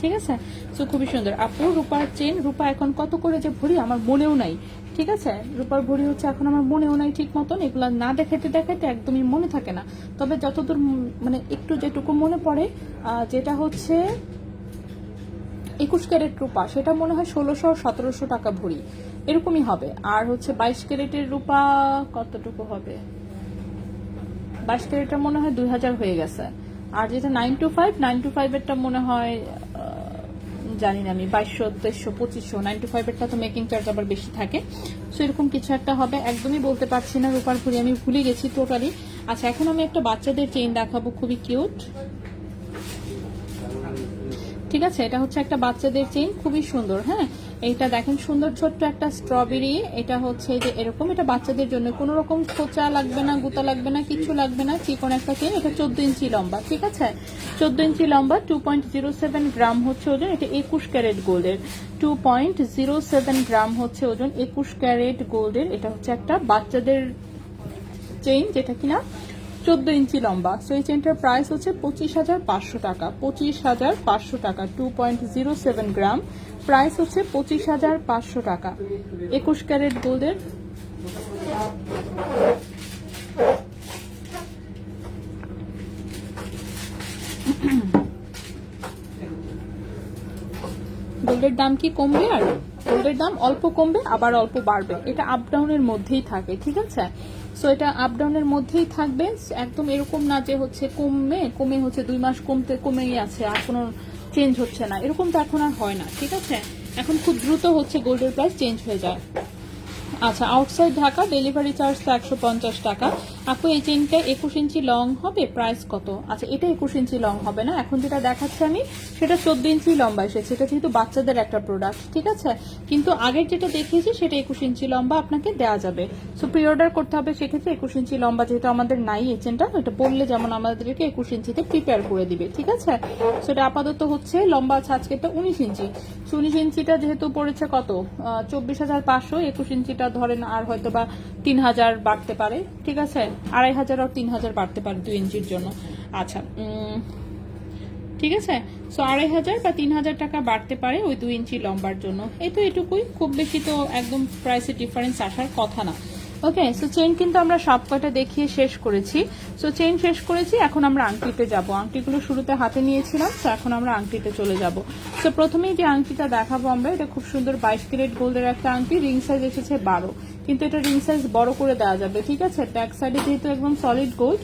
Speaker 1: ঠিক আছে। সো খুবই সুন্দর। আপু রূপার চেন, রূপা এখন কত করে যে ভরি আমার মনেও নাই, ঠিক আছে। রূপার ভরি হচ্ছে এখন আমার মনেও নাই ঠিক মতন, এগুলা না দেখাতে একদমই মনে থাকে না। তবে যতদূর মানে একটু যেটুকু মনে পড়ে, যেটা হচ্ছে 21 ক্যারেট রূপা, সেটা মনে হয় 1600-1700 টাকা ভরি, এরকমই হবে। আর হচ্ছে 22 ক্যারেটের রূপা কতটুকু হবে, 22 ক্যারেটের মনে হয় 2000 হয়ে গেছে। আর যেটা 925 এরটা মনে হয় জানি না আমি, 2200, 2300, 2500। 925 এরটা তো মেকিং চার্জ আবার বেশি থাকে, সো এরকম কিছু একটা হবে, একদমই বলতে পারছি না। রূপার ভরি আমি ভুলে গেছি টোটালি। আচ্ছা, এখন আমি একটা বাচ্চাদের চেইন দেখাবো, খুবই কিউট, ঠিক আছে। এটা হচ্ছে একটা বাচ্চাদের চেইন, খুবই সুন্দর, হ্যাঁ। এটা দেখেন, সুন্দর ছোট্ট একটা স্ট্রবেরি, এটা হচ্ছে যে এরকম, এটা বাচ্চাদের জন্য, কোনো রকম খোঁচা লাগবে না, গুতা লাগবে না, কিছু লাগবে না, চিকন একটা চেইন। এটা 14 ইঞ্চি লম্বা, ঠিক আছে, 14 ইঞ্চি লম্বা, 2.07 গ্রাম হচ্ছে ওজন। এটা 21 ক্যারেট গোল্ডের, 2.07 গ্রাম হচ্ছে ওজন, 21 ক্যারেট গোল্ডের। এটা হচ্ছে একটা বাচ্চাদের চেইন, যেটা কিনা 14 ইঞ্চি লম্বা। সো এই চেনটার প্রাইস হচ্ছে 25,500 টাকা, 25,500 টাকা, 2.07 গ্রাম, প্রাইস হচ্ছে 25,500 টাকা, 21 ক্যারেট গোল্ডের। গোল্ডের দাম কি কমবে? আর গোল্ডের দাম অল্প কমবে, আবার অল্প বাড়বে, এটা আপ ডাউনের মধ্যেই থাকে, ঠিক আছে। সো এটা আপ ডাউনের মধ্যেই থাকবে, একদম এরকম না যে হচ্ছে কমে হচ্ছে 2 মাস কমেই আছে আর কোনো চেঞ্জ হচ্ছে না, এরকম তো এখন আর হয় না, ঠিক আছে। এখন খুব দ্রুত হচ্ছে গোল্ডের প্রাইস চেঞ্জ হয়ে যায়। আচ্ছা, আউটসাইড ঢাকা ডেলিভারি চার্জ তো 150 টাকা। আপু এই চেনটা 21 ইঞ্চি লং হবে, প্রাইস কত? আচ্ছা, এটা 21 ইঞ্চি লং হবে না, এখন যেটা দেখাচ্ছি আমি সেটা 14 ইঞ্চি লম্বা এসেছে, এটা যেহেতু বাচ্চাদের একটা প্রোডাক্ট, ঠিক আছে। কিন্তু আগের যেটা দেখিয়েছি সেটা 21 ইঞ্চি লম্বা আপনাকে দেওয়া যাবে। সো প্রি অর্ডার করতে হবে, সেক্ষেত্রে 21 ইঞ্চি লম্বা যেহেতু আমাদের নাই এই চেনটা, এটা বললে যেমন আমাদেরকে 21 ইঞ্চিতে প্রিপেয়ার করে দিবে, ঠিক আছে। সেটা আপাতত হচ্ছে লম্বা আছে আজকে এটা 19 ইঞ্চি। 19 ইঞ্চিটা যেহেতু পড়েছে কত, 24,500, 21 ইঞ্চিটা ধরেন আর হয়তো বা 3,000 বাড়তে পারে, ঠিক আছে, 2,500 আর 3,000 বাড়তে পারে 2 ইঞ্চির জন্য। আচ্ছা, ঠিক আছে। সো 2,500 বা 3,000 টাকা বাড়তে পারে ওই 2 ইঞ্চি লম্বার জন্য, এই তো এটুকুই, খুব বেশি তো একদম প্রাইসে ডিফারেন্স আসার কথা না। ওকে, সো চেইন কিন্তু আমরা সব কয়টা দেখিয়ে শেষ করেছি। সো চেইন শেষ করেছি, এখন আমরা আংটিতে যাব। আংটিগুলো শুরুতে হাতে নিয়েছিলাম, তো এখন আমরা আংটিতে চলে যাব। সো প্রথমেই যে আংটিটা দেখাবো আমরা, এটা খুব সুন্দর 22 ক্যারেট গোল্ডের একটা আংটি, রিং সাইজ এসেছে 12, কিন্তু এটা রিং সাইজ বড় করে দেওয়া যাবে, ঠিক আছে। ব্যাক সাইডে যেহেতু একদম সলিড গোল্ড,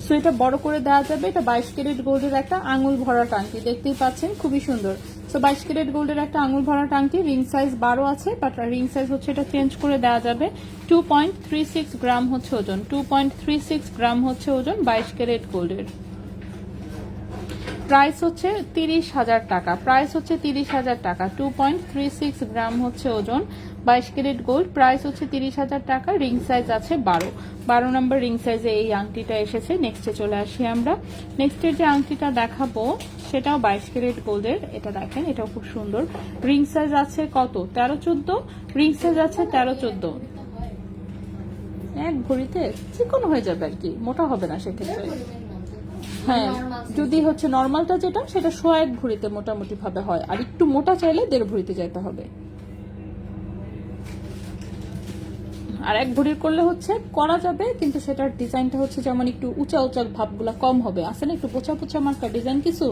Speaker 1: সো এটা বড় করে দেওয়া যাবে। এটা 22 ক্যারেট গোল্ডের একটা আঙুল ভরা আংটি, দেখতেই পাচ্ছেন, খুবই সুন্দর। সো 22 ক্যারেট গোল্ডের একটা আঙুল ভরা আংটি, রিং সাইজ 12 আছে, বাট রিং সাইজ হচ্ছে এটা চেঞ্জ করে দেওয়া যাবে। 2.36 গ্রাম হচ্ছে ওজন, 2.36 গ্রাম হচ্ছে ওজন 22 ক্যারেট গোল্ডের। প্রাইস হচ্ছে 30,000 টাকা, প্রাইস হচ্ছে 30,000 টাকা। 2.36 গ্রাম হচ্ছে ওজন, 22 ক্যারেট গোল্ড, প্রাইস হচ্ছে 30,000 টাকা। রিং সাইজ আছে 12 নম্বর রিং সাইজে এই আংটিটা এসেছে। নেক্সটে চলে আসি আমরা। নেক্সটের যে আংটিটা দেখাবো সেটাও 22 ক্যারেট গোল্ডের। এটা দেখেন, এটাও খুব সুন্দর। রিং সাইজ আছে কত? 13-14। রিং সাইজ আছে 13-14। এক ঘড়িতে চিকন হয়ে যাবে আর কি, মোটা হবে না সেক্ষেত্রে। হ্যাঁ, যদি হচ্ছে নর্মালটা যেটা সেটা 1 ভরিতে মোটামুটি ভাবে হয়, আর একটু মোটা চাইলে 1.5 ভরিতে যেতে হবে। আর 1 ভরির করলে হচ্ছে করা যাবে, কিন্তু সেটার ডিজাইনটা হচ্ছে যেমন একটু উঁচা উঁচা ভাবগুলা কম হবে, আসে না একটু পোচা পোচা মার্কা ডিজাইন কিছু,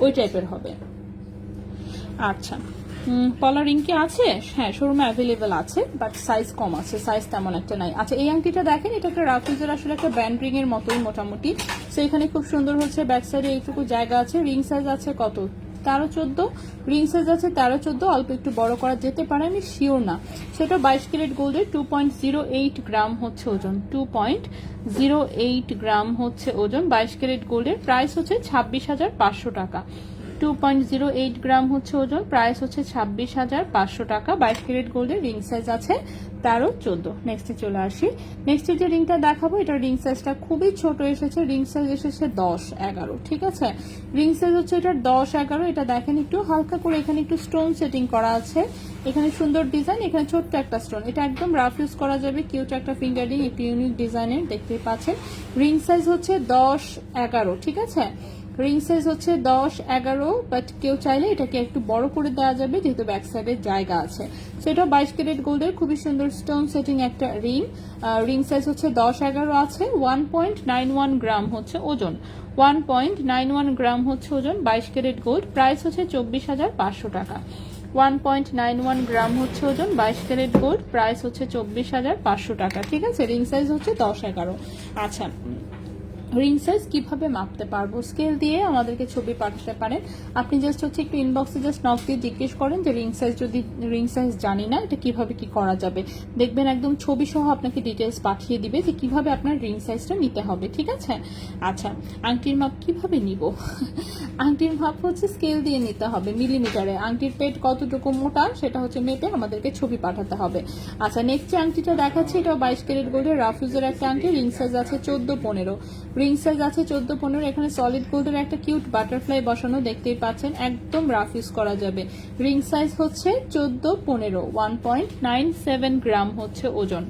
Speaker 1: ওই টাইপের হবে। আচ্ছা, পলা রিং কি আছে? হ্যাঁ, শোরুমে অ্যাভেলেবেল আছে, বাট সাইজ কম আছে, সাইজ তেমন একটা নাই। আচ্ছা, এই আংটিটা দেখেন, এটা একটা রাফিজের আসলে একটা ব্যান্ড রিং এর মতোই মোটামুটি। সো এখানে খুব সুন্দর হচ্ছে ব্যাক সাইডে এইটুকু জায়গা আছে। রিং সাইজ আছে কত? 13-14। রিং সাইজ আছে 13-14, অল্প একটু বড় করা যেতে পারে, আমি শিওর না। সেটা 22 ক্যারেট গোল্ডের, 2.08 গ্রাম হচ্ছে ওজন, 2.08 গ্রাম হচ্ছে ওজন, 22 ক্যারেট গোল্ডের। প্রাইস হচ্ছে 26,500 টাকা। 2.08 গ্রাম হচ্ছে ওজন, প্রাইস হচ্ছে 26,500 টাকা। 22 ক্যারেট গোল্ডের, রিং সাইজ আছে 13-14। নেক্সটে চলে আসি। নেক্সটের যে রিংটা দেখাবো, এটা রিং সাইজটা খুবই ছোট এসেছে। রিং সাইজ এসেছে 10-11, ঠিক আছে। রিং সাইজ হচ্ছে এটা 10-11। এটা দেখেন একটু হালকা করে এখানে একটু স্টোন সেটিং করা আছে, এখানে সুন্দর ডিজাইন, এখানে ছোট্ট একটা স্টোন। এটা একদম রাফ ইউজ করা যাবে, কিউট একটা ফিঙ্গার রিং, একটু ইউনিক ডিজাইনের, দেখতেই পাচ্ছেন। রিং সাইজ হচ্ছে 10-11, ঠিক আছে। রিং সাইজ হচ্ছে 10-11, বাট কেউ চাইলে এটাকে একটু বড় করে দেওয়া যাবে, যেহেতু ব্যাক সাইডের জায়গা আছে। সেটা 22 ক্যারেট গোল্ডের, খুবই সুন্দর স্টোন সেটিং একটা রিং। রিং সাইজ হচ্ছে 10-11 আছে। 1.91 গ্রাম হচ্ছে ওজন, 1.91 গ্রাম হচ্ছে ওজন, 22 ক্যারেট গোল্ড। প্রাইস হচ্ছে 24,500 টাকা। 1.91 গ্রাম হচ্ছে ওজন, 22 ক্যারেট গোল্ড, প্রাইস হচ্ছে 24,500 টাকা, ঠিক আছে। রিং সাইজ হচ্ছে 10-11। আচ্ছা, রিং সাইজ কিভাবে মাপতে পারবো? স্কেল দিয়ে আমাদেরকে ছবি পাঠাতে পারেন। আপনি জাস্ট হচ্ছে একটু ইনবক্সে জাস্ট নক দিয়ে জিজ্ঞেস করেন যে রিং সাইজ, যদি রিং সাইজ জানি না এটা কিভাবে কি করা যাবে, দেখবেন একদম ছবি সহ আপনাকে ডিটেলস পাঠিয়ে দিবে যে কিভাবে আপনার রিং সাইজটা নিতে হবে, ঠিক আছে। আচ্ছা, আংটির মাপ কিভাবে নিব? আংটির মাপ হচ্ছে স্কেল দিয়ে নিতে হবে মিলিমিটারে। আংটির পেট কতটুকু মোটা সেটা হচ্ছে মেপে আমাদেরকে ছবি পাঠাতে হবে। আচ্ছা, নেক্সট যে আংটিটা দেখাচ্ছি, এটাও 22 ক্যারেট গোল্ডের রাফ ইউজের একটা আংটি। রিং সাইজ আছে 14-15। রিং সাইজ আছে 14-15। এখানে সলিড গোল্ডের একটা কিউট বাটারফ্লাই বসানো, দেখতেই পাচ্ছেন, একদম রাফ ইউজ করা যাবে। রিং সাইজ হচ্ছে 14-15। 1.97 গ্রাম হচ্ছে ওজন,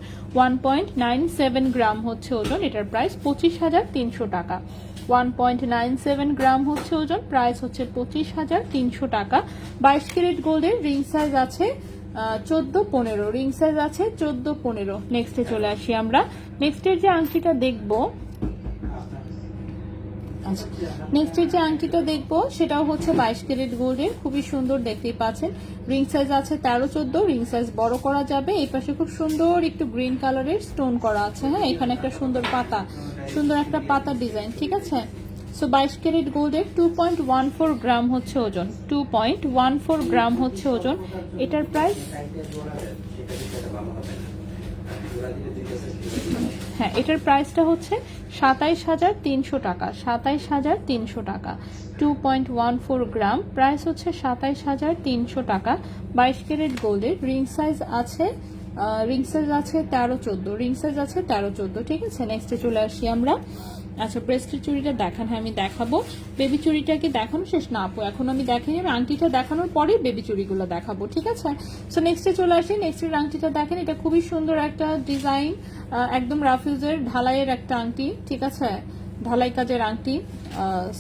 Speaker 1: 1.97 গ্রাম হচ্ছে ওজন। এটার প্রাইস 25,300 টাকা। 1.97 গ্রাম হচ্ছে ওজন, প্রাইস হচ্ছে 25,300 টাকা। 22 ক্যারেট গোল্ডের, রিং সাইজ আছে 14-15। রিং সাইজ আছে 14-15। নেক্সটে চলে আসি আমরা। নেক্সটের যে আংটিটা দেখবো, নেক্সটের যে আংটিটা দেখবো সেটাও হচ্ছে 22 ক্যারেট গোল্ডের, খুবই সুন্দর, দেখতেই পাচ্ছেন। রিং সাইজ আছে 13-14। রিং সাইজ বড় করা যাবে। এই পাশে খুব সুন্দর একটু গ্রিন কালারের স্টোন করা আছে। হ্যাঁ, এখানে একটা সুন্দর পাতা, সুন্দর একটা পাতা ডিজাইন, ঠিক আছে। সো 22 ক্যারেট গোল্ডের, 2.14 গ্রাম হচ্ছে ওজন, 2.14 গ্রাম হচ্ছে ওজন। এটার প্রাইস, হ্যাঁ, এটার প্রাইসটা হচ্ছে 27,300 টাকা। 27,300 টাকা। 2.14 গ্রাম, প্রাইস হচ্ছে 27,300 টাকা। 22 ক্যারেট গোল্ডের, রিং সাইজ আছে 13-14। রিং সাইজ আছে 13-14, ঠিক আছে। নেক্সটে চলে আসি আমরা। আচ্ছা, ব্রেস্টের চুড়িটা দেখান। হ্যাঁ, আমি দেখাবো। বেবি চুড়িটাকে দেখানো শেষ না আপু, এখন আমি দেখাই, আমি আংটিটা দেখানোর পরে বেবি চুড়িগুলো দেখাবো, ঠিক আছে। সো নেক্সটে চলে আসি। নেক্সটের আংটিটা দেখেন, এটা খুবই সুন্দর একটা ডিজাইন, একদম রাফিউজের ঢালাইয়ের একটা আংটি, ঠিক আছে, ঢালাই কাজের আংটি।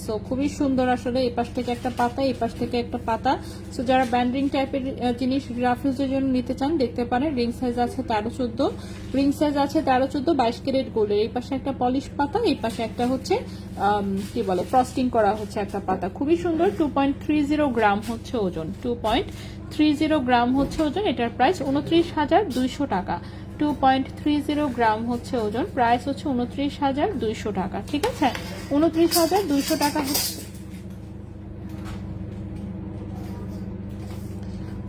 Speaker 1: সো খুবই সুন্দর আসলে, এই পাশ থেকে একটা পাতা, এই পাশ থেকে একটা পাতা। সো যারা ব্যান্ডিং টাইপের জিনিস রাফিউজের জন্য নিতে চান দেখতে পারেন। রিং সাইজ আছে 13-14। রিং সাইজ আছে 13-14, 22 ক্যারেট গোল্ডের। এই পাশে একটা পলিশ পাতা, এই পাশে একটা হচ্ছে কি বলে ফ্রস্টিং করা হচ্ছে একটা পাতা, খুবই সুন্দর। 2.30 গ্রাম হচ্ছে ওজন, 2.30 গ্রাম হচ্ছে ওজন। এটার প্রাইস 29,200 টাকা। 2.30 গ্রাম হচ্ছে ওজন, প্রাইস হচ্ছে 29,200 টাকা, ঠিক আছে। 29,200 টাকা হচ্ছে,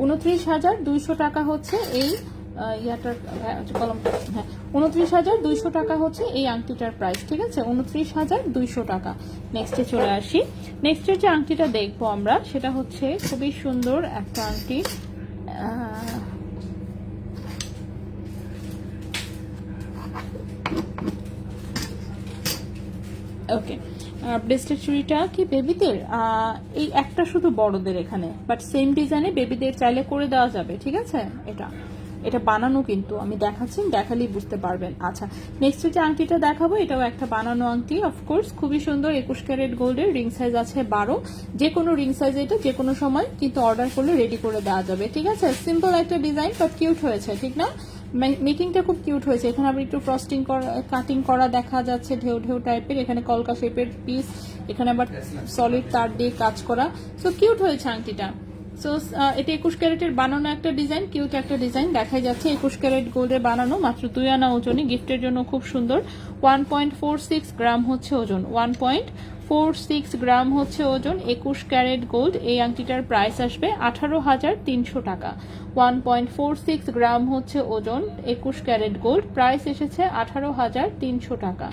Speaker 1: 29,200 টাকা হচ্ছে এই ইয়াটার কলম, হ্যাঁ 29,200 টাকা হচ্ছে এই আংটিটার প্রাইস, ঠিক আছে 29,200 টাকা। নেক্সটে চলে আসি। নেক্সটের যে আংটিটা দেখবো আমরা সেটা হচ্ছে খুবই সুন্দর একটা আংটি। ওকে, ব্রেসলেট চুড়িটা কি বেবিদের, এই একটা শুধু বড়দের এখানে, বাট সেম ডিজাইনে বেবিদের চাইলে করে দেওয়া যাবে, ঠিক আছে। এটা এটা বানানো, কিন্তু আমি দেখাচ্ছি, দেখালেই বুঝতে পারবেন। আচ্ছা, নেক্সট যে আংটিটা দেখাবো এটাও একটা বানানো আংটি, অফকোর্স খুবই সুন্দর, 21 ক্যারেট গোল্ডের, রিং সাইজ আছে 12, যে কোনো রিং সাইজ, এটা যে কোনো সময় কিন্তু অর্ডার করলে রেডি করে দেওয়া যাবে, ঠিক আছে। সিম্পল একটা ডিজাইন বাট কিউট হয়েছে, ঠিক না? মেকিংটা খুব কিউট হয়েছে। এখানে আবার একটু ফ্রস্টিং করা, কাটিং করা দেখা যাচ্ছে, ঢেউ ঢেউ টাইপের, এখানে কলকা শেপের পিস, এখানে আবার সলিড তার দিয়ে কাজ করা, সো কিউট হয়েছে আংটিটা। সো এটা 21 ক্যারেটের বানানো একটা ডিজাইন, কিউট একটা ডিজাইন দেখাই যাচ্ছে, 21 ক্যারেট গোল্ডের বানানো, মাত্র 2 আনা ওজনে, গিফটের জন্য খুব সুন্দর। 1.46 গ্রাম হচ্ছে ওজন, 1.46 গ্রাম হচ্ছে ওজন, 21 ক্যারেট গোল্ড। এই আংটিটার প্রাইস আসবে 18,300 টাকা। 1.46 গ্রাম হচ্ছে ওজন, 21 ক্যারেট গোল্ড, প্রাইস এসেছে 18,300 টাকা।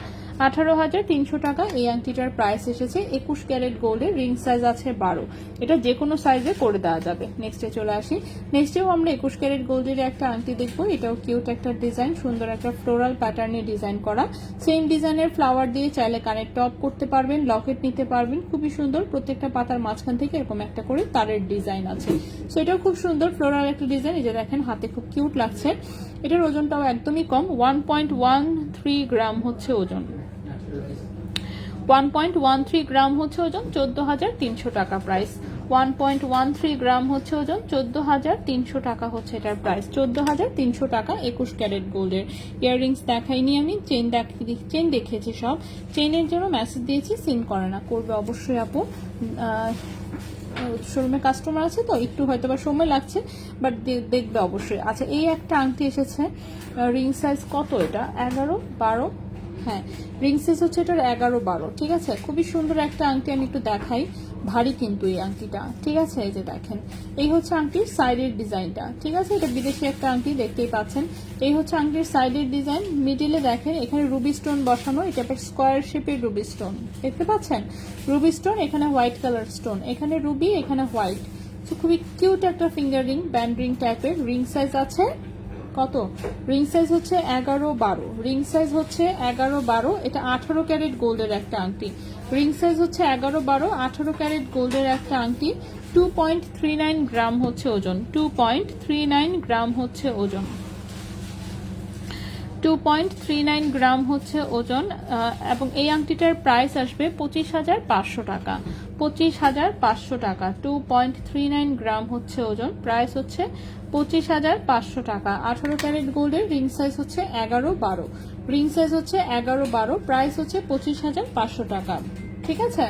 Speaker 1: 18,300 টাকা এই আংটিটার প্রাইস এসেছে, 21 ক্যারেট গোল্ডের, রিং সাইজ আছে 12, এটা যে কোনো সাইজে করে দেওয়া যাবে। নেক্সটে চলে আসি। নেক্সটেও আমরা 21 ক্যারেট গোল্ডের একটা আংটি দেখবো, এটাও কিউট একটা ডিজাইন, সুন্দর একটা ফ্লোরাল প্যাটার্নে ডিজাইন করা, সেম ডিজাইনের ফ্লাওয়ার দিয়ে চাইলে কানের টপ করতে পারবেন, লকেট নিতে পারবেন, খুবই সুন্দর। প্রত্যেকটা পাতার মাঝখান থেকে এরকম একটা করে তারের ডিজাইন আছে, সো এটাও খুব সুন্দর ফ্লোরাল একটা ডিজাইন, এই যে দেখেন হাতে খুব কিউট লাগছে। এটার ওজনটাও একদমই কম, 1.13 গ্রাম হচ্ছে ওজন, 1.13 গ্রাম হচ্ছে ওজন, 14,300 টাকা প্রাইস। 1.13 গ্রাম হচ্ছে ওজন, 14,300 টাকা হচ্ছে এটার প্রাইস, 14,300 টাকা 21 ক্যারেট গোল্ডের। ইয়াররিংস দেখাইনি আমি, চেন দেখিয়েছি সব। চেনের জন্য মেসেজ দিয়েছি, সিন করে না, করবে অবশ্যই আপু। শোরুমে কাস্টমার আছে তো একটু হয়তো বা সময় লাগছে, বাট দেখবে অবশ্যই। আচ্ছা, এই একটা আংটি এসেছে, রিং সাইজ কত এটা, 11, 12, হ্যাঁ রিং সাইজ হচ্ছে এটার 11, 12, ঠিক আছে। খুবই সুন্দর একটা আংটি, আমি একটু দেখাই, ভারী কিন্তু এই আংটিটা, ঠিক আছে। এই যে দেখেন, এই হচ্ছে আংটির সাইডের ডিজাইনটা, ঠিক আছে। এটা বিদেশি একটা আংটি, দেখতেই পাচ্ছেন। এই হচ্ছে আংটির সাইডের ডিজাইন, মিডিলে দেখেন এখানে রুবি স্টোন বসানো, এটা স্কোয়ার শেপের রুবি স্টোন, দেখতে পাচ্ছেন রুবি স্টোন, এখানে হোয়াইট কালার স্টোন, এখানে রুবি, এখানে হোয়াইট, তো খুবই কিউট একটা ফিঙ্গার রিং, ব্যান্ড রিং টাইপের। রিং সাইজ আছে কত, রিং সাইজ হচ্ছে 11, 12, রিং সাইজ হচ্ছে 11, 12, এটা 18 ক্যারেট গোল্ডের একটা আংটি, রিং সাইজ হচ্ছে 11, 12, 18 ক্যারেট গোল্ডের একটা আংটি। 2.39 গ্রাম হচ্ছে ওজন, 2.39 গ্রাম হচ্ছে ওজন, 2.39 গ্রাম হচ্ছে ওজন। এবং এই আংটিটার প্রাইস আসবে 25,500 টাকা, 25,500 টাকা। 2.39 গ্রাম হচ্ছে ওজন, প্রাইস হচ্ছে 25,500 টাকা। 18 ক্যারেট গোল্ডের, রিং সাইজ হচ্ছে 11, 12, রিং সাইজ হচ্ছে 11, 12, প্রাইস হচ্ছে 25,500 টাকা, ঠিক আছে।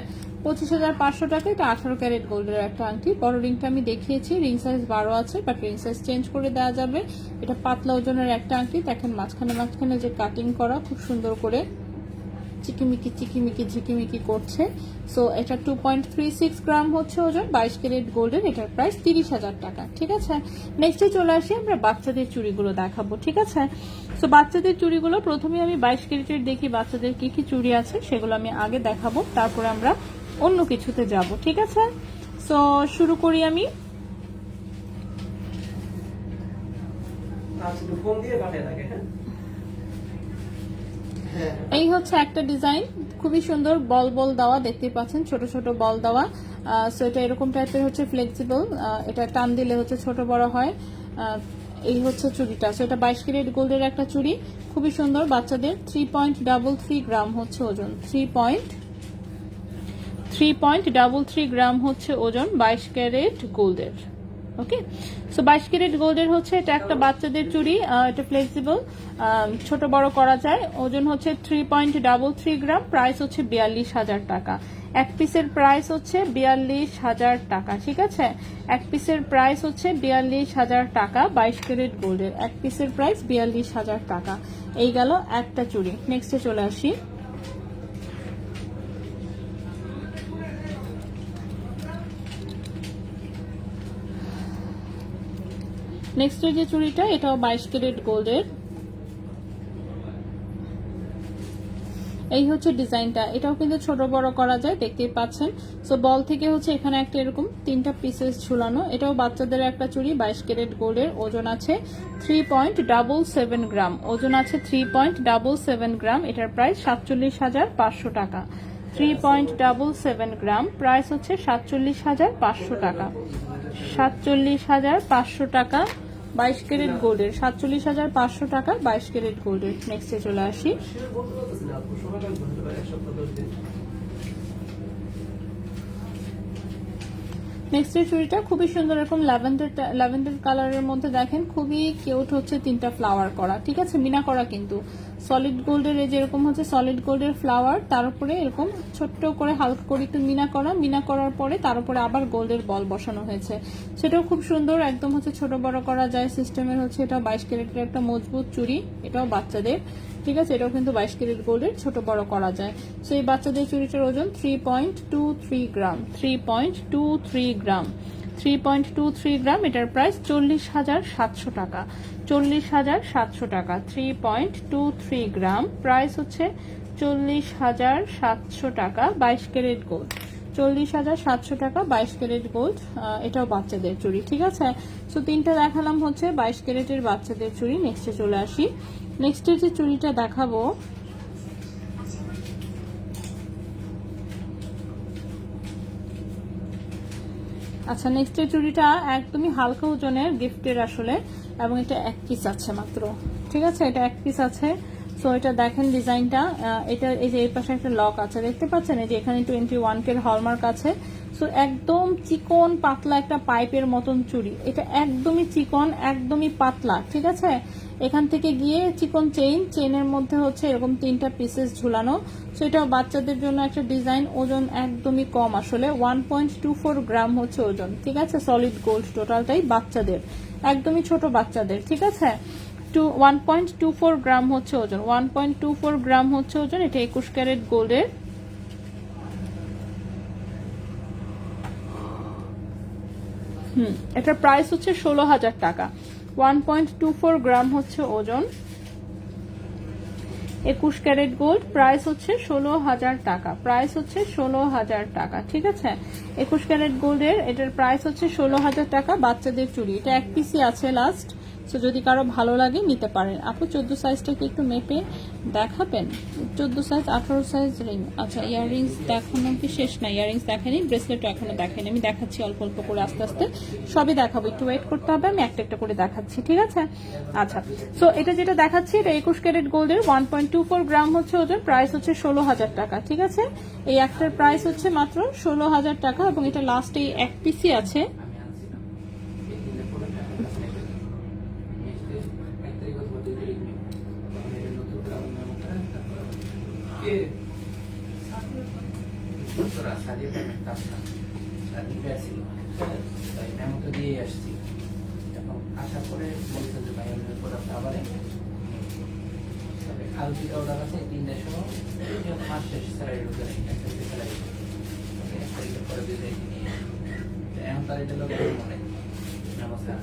Speaker 1: 25,500 টাকা, এটা 18 ক্যারেট গোল্ডের একটা আংটি। বড় রিংটা আমি দেখিয়েছি, রিং সাইজ 12 আছে, বাট রিং সাইজ চেঞ্জ করে দেওয়া যাবে। এটা পাতলা ওজনের একটা আংটি, দেখেন মাঝখানে মাঝখানে যে কাটিং করা, খুব সুন্দর করে চিকিমিকি চিকিমিকি ঝিকিমিকি করছে। সো এটা 2.36 গ্রাম হচ্ছে ওজন, 22 ক্যারেট গোল্ডের, এটার প্রাইস 30,000 টাকা, ঠিক আছে। নেক্সটে চলে আসি, আমরা বাচ্চাদের চুড়িগুলো দেখাবো, ঠিক আছে। সো বাচ্চাদের চুড়িগুলো প্রথমে আমি 22 ক্যারেটের দেখি, বাচ্চাদের কি কি চুড়ি আছে সেগুলো আমি আগে দেখাবো, তারপরে আমরা অন্য কিছুতে যাব, ঠিক আছে। সো শুরু করি আমি।
Speaker 3: ফোন দিয়ে পাঠিয়ে থাকে, হ্যাঁ।
Speaker 1: এই হচ্ছে একটা ডিজাইন, খুবই সুন্দর, বল বল দেওয়া, দেখতেই পাচ্ছেন ছোট ছোট বল দেওয়া। সো এটা এরকম টাইপের হচ্ছে, ফ্লেক্সিবল, এটা টান দিলে হচ্ছে ছোট বড় হয়। এই হচ্ছে চুড়িটা, সো এটা 22 ক্যারেট গোল্ডের একটা চুড়ি, খুবই সুন্দর বাচ্চাদের। 3.33 গ্রাম হচ্ছে ওজন, 3.33 গ্রাম হচ্ছে ওজন, 22 ক্যারেট গোল্ডের। ওকে, সো 22 ক্যারেট গোল্ডের হচ্ছে এটা একটা বাচ্চাদের চুড়ি, এটা ফ্লেক্সিবল, ছোট বড় করা যায়। ওজন হচ্ছে 3.33 গ্রাম, প্রাইস হচ্ছে 42,000 টাকা। এক পিসের প্রাইস হচ্ছে 42,000 টাকা, ঠিক আছে। এক পিসের প্রাইস হচ্ছে 42,000 টাকা, 22 ক্যারেট গোল্ডের এক পিসের প্রাইস 42,000 টাকা। এই গেল একটা চুড়ি। নেক্সটে চলে আসি। নেক্সট যে চুড়িটা, এটাও 22 ক্যারেট গোল্ডের। এই হচ্ছে ডিজাইনটা, এটাও কিন্তু ছোট বড় করা যায়, দেখতেই পাচ্ছেন। সো বল থেকে হচ্ছে এখানে একটা এরকম 3টা পিসেস ঝুলানো। এটাও বাচ্চাদের একটা চুড়ি, 22 ক্যারেট গোল্ডের। ওজন আছে 3.77 গ্রাম। ওজন আছে 3.77 গ্রাম। এটার প্রাইস 47,500 টাকা। 3.77 গ্রাম, প্রাইস হচ্ছে 47,500 টাকা। 47,500 টাকা 22 ক্যারেট গোল্ডের। 47,500 টাকা 22 ক্যারেট গোল্ডের। নেক্সটে চলে আসি।
Speaker 3: বলতে পারতেছি না আপু, সময় লাগবে হতে পারে 1 সপ্তাহ 10 দিন।
Speaker 1: নেক্সট এর চুড়িটা খুবই সুন্দর, এরকম ল্যাভেন্ডার কালারের মধ্যে দেখেন, খুবই কিউট হচ্ছে, 3টা ফ্লাওয়ার করা, ঠিক আছে, মিনা করা কিন্তু সলিড গোল্ডের। এই যেরকম হচ্ছে সলিড গোল্ডের ফ্লাওয়ার, তার উপরে এরকম ছোট্ট করে হালকা করে একটু মিনা করার পরে তার উপরে আবার গোল্ডের বল বসানো হয়েছে। সেটাও খুব সুন্দর, একদম হচ্ছে ছোট বড় করা যায় সিস্টেমের হচ্ছে। এটা 22 ক্যারেটের একটা মজবুত চুড়ি, এটাও বাচ্চাদের, ঠিক আছে। এটাও কিন্তু 22 ক্যারেট গোল্ডের, ছোট বড় করা যায়। সো এই বাচ্চাদের চুড়িটার ওজন 3.23 গ্রাম। 3.23 গ্রাম। 3.23 গ্রাম। এটার প্রাইস 40,700 টাকা। 40,700 টাকা। 3.23 গ্রাম, প্রাইস হচ্ছে 40,700 টাকা 22 ক্যারেট গোল্ড। 40,700 টাকা 22 ক্যারেট গোল্ড। এটাও বাচ্চাদের চুড়ি, ঠিক আছে। সো 3টা দেখালাম হচ্ছে 22 ক্যারেটের বাচ্চাদের চুড়ি। নেক্সটে চলে আসি। নেক্সটের যে চুড়িটা দেখাবো, আচ্ছা, নেক্সটের চুড়িটা একদমই হালকা ওজনের, গিফটের আসলে, এবং এটা 1 পিস আছে মাত্র, ঠিক আছে। এটা 1 পিস আছে। সো এটা দেখেন ডিজাইনটা, এটা এই যে এই পাশে একটা লক আছে, দেখতে পাচ্ছেন, এই যে এখানে 21 কে হলমার্ক আছে। সো একদম চিকন পাতলা একটা পাইপের মতন চুড়ি, এটা একদমই চিকন, একদমই পাতলা, ঠিক আছে। এখান থেকে গিয়ে চিকন চেইনের মধ্যে হচ্ছে এরকম 3টা পিসেস ঝুলানো। সো এটাও বাচ্চাদের জন্য একটা ডিজাইন। ওজন একদমই কম আসলে, 1.24 গ্রাম হচ্ছে ওজন, ঠিক আছে। সলিড গোল্ড টোটালটাই বাচ্চাদের, একদমই ছোট বাচ্চাদের, ঠিক আছে। 1.24 গ্রাম হচ্ছে ওজন। 1.24 গ্রাম হচ্ছে ওজন। এটা 21 ক্যারেট গোল্ডের। এটার প্রাইস হচ্ছে 16,000 টাকা। 1.24 গ্রাম হচ্ছে ওজন। 21 ক্যারেট গোল্ড, প্রাইস হচ্ছে 16,000 টাকা। প্রাইস হচ্ছে 16,000 টাকা, ঠিক আছে। 21 ক্যারেট গোল্ডের, এটার প্রাইস হচ্ছে 16,000 টাকা। বাচ্চাদের চুড়ি, এটা 1 পিসই আছে লাস্ট। সো যদি কারো ভালো লাগে নিতে পারেন। আপু 14 সাইজটা কি একটু মেপে দেখাবেন? 14 সাইজ, 18 সাইজ রিং। আচ্ছা, ইয়াররিংস দেখানো কি শেষ? না, ইয়াররিংস দেখানি, ব্রেসলেটও এখনো দেখাইনি। আমি দেখাচ্ছি অল্প অল্প করে, আস্তে আস্তে সবই দেখাবো, একটু ওয়েট করতে হবে, আমি একটা একটা করে দেখাচ্ছি, ঠিক আছে। আচ্ছা, সো এটা যেটা দেখাচ্ছি, এটা 21 ক্যারেট গোল্ডের, 1.24 গ্রাম হচ্ছে ওজন। প্রাইস হচ্ছে 16,000 টাকা, ঠিক আছে। এই একটার প্রাইস হচ্ছে মাত্র 16,000 টাকা, এবং এটা লাস্ট এই 1 পিসই আছে।
Speaker 5: দিয়ে আসছি, এখন আসার পরে বলছে যে ভাই আমি প্রোডাক্ট আবার কাল থেকে অর্ডার আছে 3টার সময়, মাস শেষ স্যালারি ঢুকে স্যালারি পরে দিয়ে এখন তার এটা লোক মনে নমস্কার।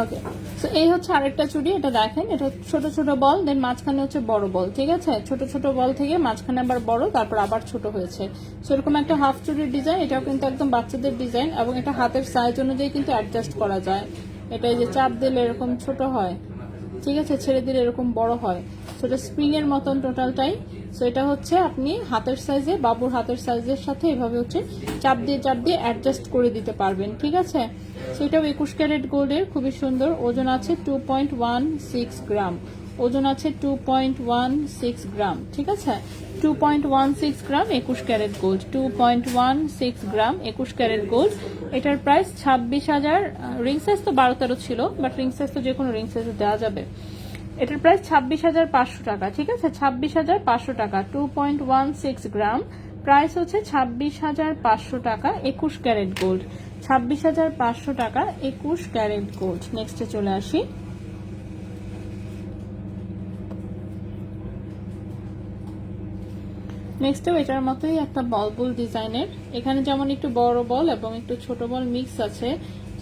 Speaker 1: ওকে, সো এই হচ্ছে আরেকটা চুড়ি, এটা দেখেন, এটা ছোট ছোট বল, দেন মাঝখানে হচ্ছে বড় বল, ঠিক আছে। ছোট ছোট বল থেকে মাঝখানে আবার বড়, তারপর আবার ছোট হয়েছে। সো এরকম একটা হাফ চুড়ির ডিজাইন, এটাও কিন্তু একদম বাচ্চাদের ডিজাইন, এবং এটা হাতের সাইজ অনুযায়ী কিন্তু অ্যাডজাস্ট করা যায়। এটা এই যে চাপ দিলে এরকম ছোট হয়, ঠিক আছে, ছেড়ে দিলে এরকম বড় হয়। সো এটা স্প্রিং এর মতন টোটালটাই। সো এটা হচ্ছে আপনি হাতের সাইজে, বাবুর হাতের সাইজের সাথে এভাবে হচ্ছে চাপ দিয়ে অ্যাডজাস্ট করে দিতে পারবেন, ঠিক আছে। সো এটাও 21 ক্যারেট গোল্ডের, খুবই সুন্দর। ওজন আছে 2.16 গ্রাম। ওজন আছে 2.16 গ্রাম, ঠিক আছে। 2.16 গ্রাম 21 ক্যারেট গোল্ড। 2.16 গ্রাম 21 ক্যারেট গোল্ড। এটার প্রাইস 26,000। রিং সাইজ তো 12-13 ছিল, বাট রিং সাইজ তো যে কোনো রিং সাইজে দেওয়া যাবে। এটার প্রাইস 26,500 টাকা, ঠিক আছে। 26,500 টাকা। 2.16 গ্রাম, প্রাইস হচ্ছে 26,500 টাকা। 21 ক্যারেট গোল্ড। 26,500 টাকা 21 ক্যারেট গোল্ড। নেক্সটে চলে আসি। নেক্সটেও এটার মতোই একটা বল ডিজাইনের। এখানে যেমন একটু বড় বল এবং একটু ছোট বল মিক্স আছে,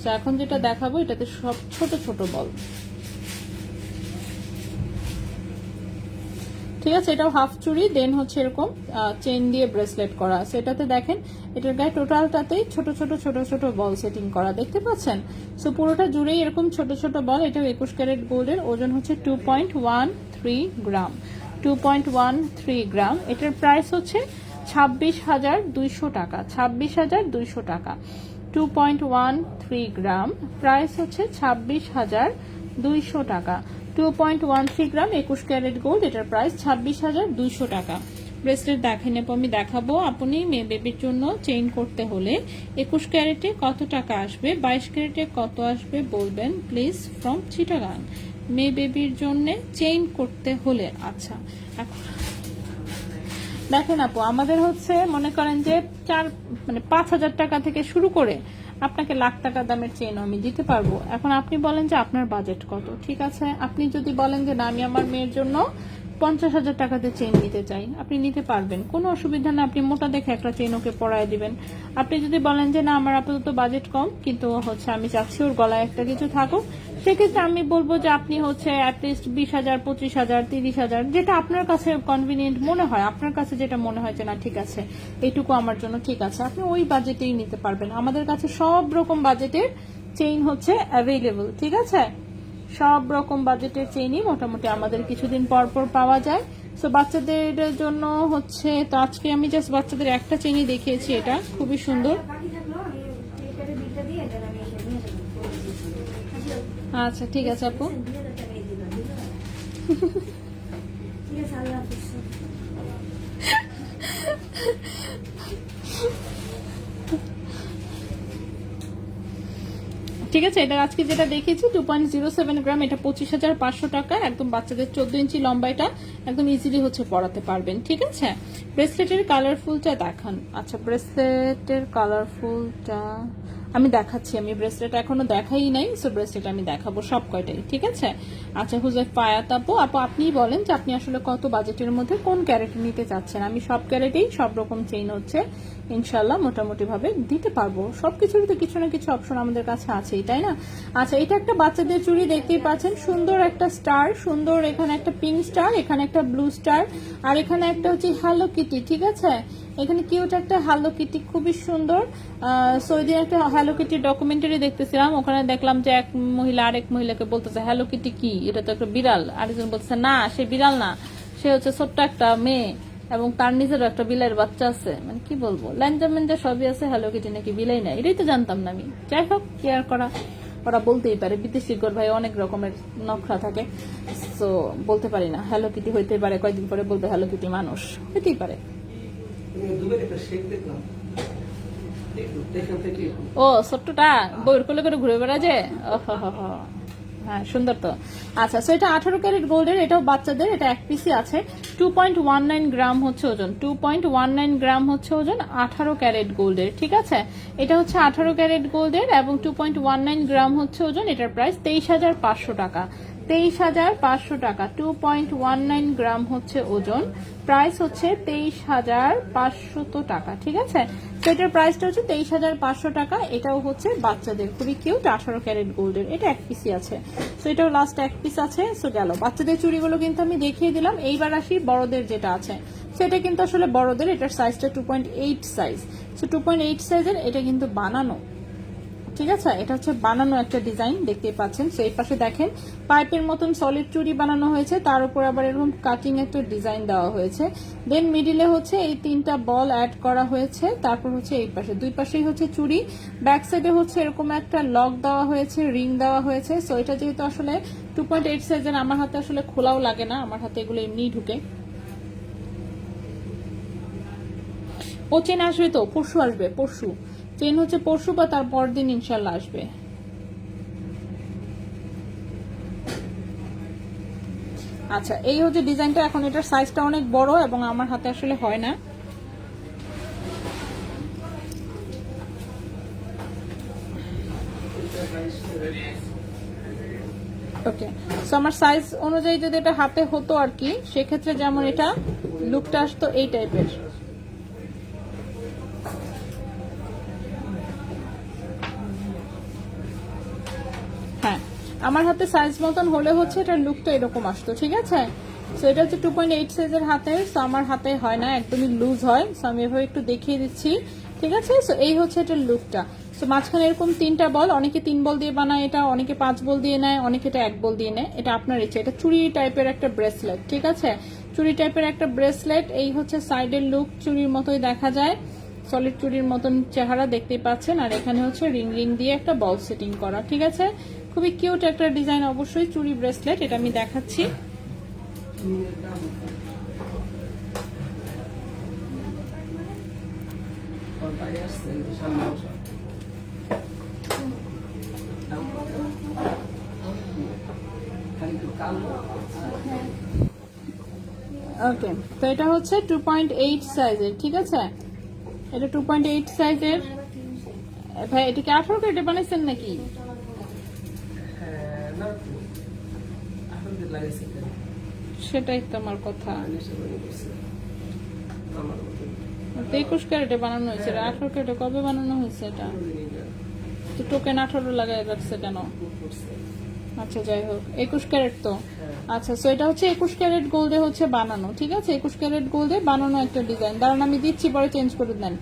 Speaker 1: তো এখন যেটা দেখাবো এটাতে সব ছোট ছোট বল। ঠিক আছে, এটাও হাফ চুড়ি, দেন হচ্ছে এরকম চেন দিয়ে ব্রেসলেট করা আছে। এটাতে দেখেন এটার গায়ে টোটালটাতেই ছোট ছোট ছোট ছোট বল সেটিং করা, দেখতে পাচ্ছেন। সো পুরোটা জুড়েই এরকম ছোট ছোট বল। এটাও 21 ক্যারেট গোল্ডের, ওজন হচ্ছে 2.13 গ্রাম, 2.13 গ্রাম। এটার প্রাইস হচ্ছে 26,200 টাকা, 26,200 টাকা। 2.13 গ্রাম, প্রাইস হচ্ছে 26,200 টাকা। 2.13 গ্রাম 21 ক্যারেট গোল্ড, এটার প্রাইস 26,200 টাকা। ব্রেসলেট দেখেন, আমি দেখাবো। আপনি মেয়ে বেবির জন্য চেইন করতে হলে 21 ক্যারেটে কত টাকা আসবে, 22 ক্যারেটে কত আসবে বলবেন প্লিজ, ফ্রম চিটাগাং। মেয়ে বেবির জন্য চেইন করতে হলে, আচ্ছা দেখেন আপু, আমাদের হচ্ছে মনে করেন যে 5,000 টাকা থেকে শুরু করে আপনাকে লাখ টাকা দামের চেইন আমি দিতে পারবো। এখন আপনি বলেন যে আপনার বাজেট কত, ঠিক আছে। আপনি যদি বলেন যে না আমি আমার মেয়ের জন্য 50,000 টাকাতে চেইন নিতে চাই, আপনি নিতে পারবেন, কোনো অসুবিধা না। আপনি মোটা দেখে একটা চেইন ওকে পরায় দিবেন। আপনি যদি বলেন যে না আমার আপাতত বাজেট কম, কিন্তু হচ্ছে আমি চাচ্ছি ওর গলায় একটা কিছু থাকুক, সেক্ষেত্রে আমি বলবো যে আপনি হচ্ছে অ্যাটলিস্ট 20,000, 25,000, 30,000, যেটা আপনার কাছে কনভিনিয়েন্ট মনে হয়, আপনার কাছে যেটা মনে হয় যে না ঠিক আছে এইটুকু আমার জন্য ঠিক আছে, আপনি ওই বাজেটেই নিতে পারবেন। আমাদের কাছে সব রকম বাজেটের চেইন হচ্ছে অ্যাভেলেবল, ঠিক আছে। সব রকম বাজেটের চেইনই মোটামুটি আমাদের কিছুদিন পর পর পাওয়া যায়। সো বাচ্চাদের জন্য হচ্ছে, তো আজকে আমি জাস্ট বাচ্চাদের একটা চেইনই দেখিয়েছি, এটা খুবই সুন্দর।
Speaker 2: বাকি থাকলো আমি ফ্লিপকার্টে বিলটা দিয়ে দেন, আমি এসে নিয়ে যাবো।
Speaker 1: আচ্ছা ঠিক আছে আপু।
Speaker 2: 2,000 টাকাই দিলাম, ঠিক আছে, আল্লাহ হাফিজ।
Speaker 1: ঠিক আছে, এটা আজকে যেটা দেখেছি 2.07 গ্রাম, এটা 25,500 টাকা। একদম বাচ্চাদের 14 ইঞ্চি লম্বা, এটা একদম ইজিলি হচ্ছে পরাতে পারবেন, ঠিক আছে। ব্রেসলেটের কালারফুলটা দেখান। আচ্ছা ব্রেসলেটের কালারফুলটা আমি দেখাচ্ছি, আমি ব্রেসলেট এখনো দেখাই নাই, সো ব্রেসলেট আমি দেখাবো সব কয়টাই, ঠিক আছে। আচ্ছা হুজাইফ ফায়াত আপু, আপনিই বলেন যে আপনি আসলে কত বাজেটের মধ্যে কোন ক্যারেট নিতে চাচ্ছেন। আমি সব ক্যারেটেই সব রকম চেইন হচ্ছে ইনশাল্লাহ মোটামুটি ভাবে দিতে পারবো। সবকিছুরই তো কিছু না কিছু অপশন আমাদের কাছে আছেই, তাই না। আচ্ছা এটা একটা বাচ্চাদের চুড়ি, দেখতেই পাচ্ছেন, সুন্দর একটা স্টার, সুন্দর এখানে একটা পিঙ্ক স্টার, এখানে একটা ব্লু স্টার, আর এখানে একটা হচ্ছে হ্যালো কিটি, ঠিক আছে। এখানে কিউট একটা হ্যালো কিটি, খুবই সুন্দর। সৌদি একটা হ্যালো কিটির ডকুমেন্টারি দেখতেছিলাম, ওখানে দেখলাম যে এক মহিলা আরেক মহিলাকে বলতেছে হ্যালো কিটি কি, এটা তো একটা বিড়াল। আরেকজন বলতেছে না সে বিড়াল না, সে হচ্ছে ছোট্ট একটা মেয়ে এবং তার নিজেরও একটা বিলের বাচ্চা আছে। মানে কি বলবো, ল্যাঞ্জা ম্যাঞ্জা সবই আছে, হ্যালো কিটি নাকি বিলাই না, এটাই তো জানতাম না আমি। যাই হোক, কেয়ার করা ওরা বলতেই পারে, বিদেশি ঘর ভাই অনেক রকমের নকশা থাকে, তো বলতে পারি না। হ্যালো কিটি হইতে পারে, কয়েকদিন পরে বলবে হ্যালো কিটি মানুষ, হইতেই পারে।
Speaker 3: দুবের একটা শেক দেখলাম, এখান থেকে
Speaker 1: ও ছোট্টটা বইয়ের কোলে করে ঘুরে বেড়া যে, হ্যাঁ সুন্দর তো। আচ্ছা সো এটা 18 ক্যারেট গোল্ডের, এটাও বাচ্চাদের, এটা এক পিসি আছে। 2.19 গ্রাম হচ্ছে ওজন, 2.19 গ্রাম হচ্ছে ওজন, 18 ক্যারেট গোল্ডের, ঠিক আছে। এটা হচ্ছে 18 ক্যারেট গোল্ডের এবং 2.19 গ্রাম হচ্ছে ওজন। এটার প্রাইস 23,500 টাকা, 23,500 টাকা। 2.19 গ্রাম হচ্ছে ওজন, প্রাইস হচ্ছে 23,500 টাকা, ঠিক আছে। তো এটার প্রাইসটা হচ্ছে 23,500 টাকা। এটাও হচ্ছে বাচ্চাদের, খুবই কিউট, 18 ক্যারেট গোল্ডের, এটা এক পিসি আছে। তো এটাও লাস্ট এক পিস আছে। সো গেল বাচ্চাদের চুড়িগুলো কিন্তু আমি দেখিয়ে দিলাম। এইবার আসি বড়দের যেটা আছে, সেটা কিন্তু আসলে বড়দের, এটার সাইজটা 2.8 সাইজ। সো 2.8 সাইজের, এটা কিন্তু বানানো, ঠিক আছে। এটা হচ্ছে বানানো একটা ডিজাইন, দেখতেই পাচ্ছেন। সো এই পাশে দেখেন পাইপের মতন সলিড চুড়ি বানানো হয়েছে, তার উপর আবার এরকম কাটিং একটা ডিজাইন দেওয়া হয়েছে। দেন মিডিলে হচ্ছে এই 3টা বল অ্যাড করা হয়েছে। তারপর হচ্ছে এই পাশে, দুই পাশেই হচ্ছে চুড়ি, ব্যাক সাইডে হচ্ছে এরকম একটা লক দেওয়া হয়েছে, রিং দেওয়া হয়েছে। সো এটা যেহেতু আসলে 2.8 সাইজের, আমার হাতে আসলে খোলাও লাগে না, আমার হাতে এগুলো এমনিই ঢুকে। ও চেন আসবে তো, পরশু আসবে, পরশু চেন হচ্ছে পরশু বা তার পর দিন ইনশাল্লাহ আসবে। আচ্ছা এই হচ্ছে ডিজাইনটা। এখন এটার সাইজটা অনেক বড় এবং আমার হাতে আসলে হয় না। ওকে, সো আমার সাইজ অনুযায়ী যদি এটা হাতে হতো আর কি, সেক্ষেত্রে যেমন এটা লুকটা আসতো এই টাইপের। আমার হাতে সাইজ মতন হলে হচ্ছে এটার লুকটা এরকম আসতো, ঠিক আছে। সো এটা হচ্ছে 2.8 সাইজের হাতের। সো আমার হাতে হয় না, একদমই লুজ হয়। সো আমি এভাবে একটু দেখিয়ে দিচ্ছি, ঠিক আছে। সো এই হচ্ছে এটার লুকটা। সো মাঝখানে এরকম 3টা বল, অনেকে 3 বল দিয়ে বানায় এটা, অনেকে 5 বল দিয়ে নেয়, অনেকে এটা 1 বল দিয়ে নেয়, এটা আপনার ইচ্ছা। এটা চুড়ি টাইপের একটা ব্রেসলেট, ঠিক আছে, চুড়ি টাইপের একটা ব্রেসলেট। এই হচ্ছে সাইডের লুক, চুড়ির মতোই দেখা যায়, সলিড চুড়ির মতন চেহারা দেখতেই পাচ্ছেন। আর এখানে হচ্ছে রিং রিং দিয়ে একটা বল সেটিং করা, ঠিক আছে। খুবই কিউট একটা ডিজাইন, অবশ্যই চুড়ি ব্রেসলেট। এটা আমি দেখাচ্ছি। ওকে, তো এটা হচ্ছে 2.8 সাইজের, ঠিক আছে। এটা 2.8 সাইজের। ভাই এটা কি 18 কেটে বানাইছেন নাকি? সেটাই তো আমার কথা। 21 ক্যারেটে বানানো হয়েছে, 18 ক্যারেটে কবে বানানো হয়েছে? এটা তো টোকেন 18 লাগাই রাখছে কেন? আচ্ছা যাই হোক, 21 ক্যারেট তো। আচ্ছা, সো এটা হচ্ছে 21 ক্যারেট গোল্ডে হচ্ছে বানানো, ঠিক আছে। 21 ক্যারেট গোল্ডে বানানো একটা ডিজাইন। দাঁড়ান আমি দিচ্ছি, পরে চেঞ্জ করে দেন।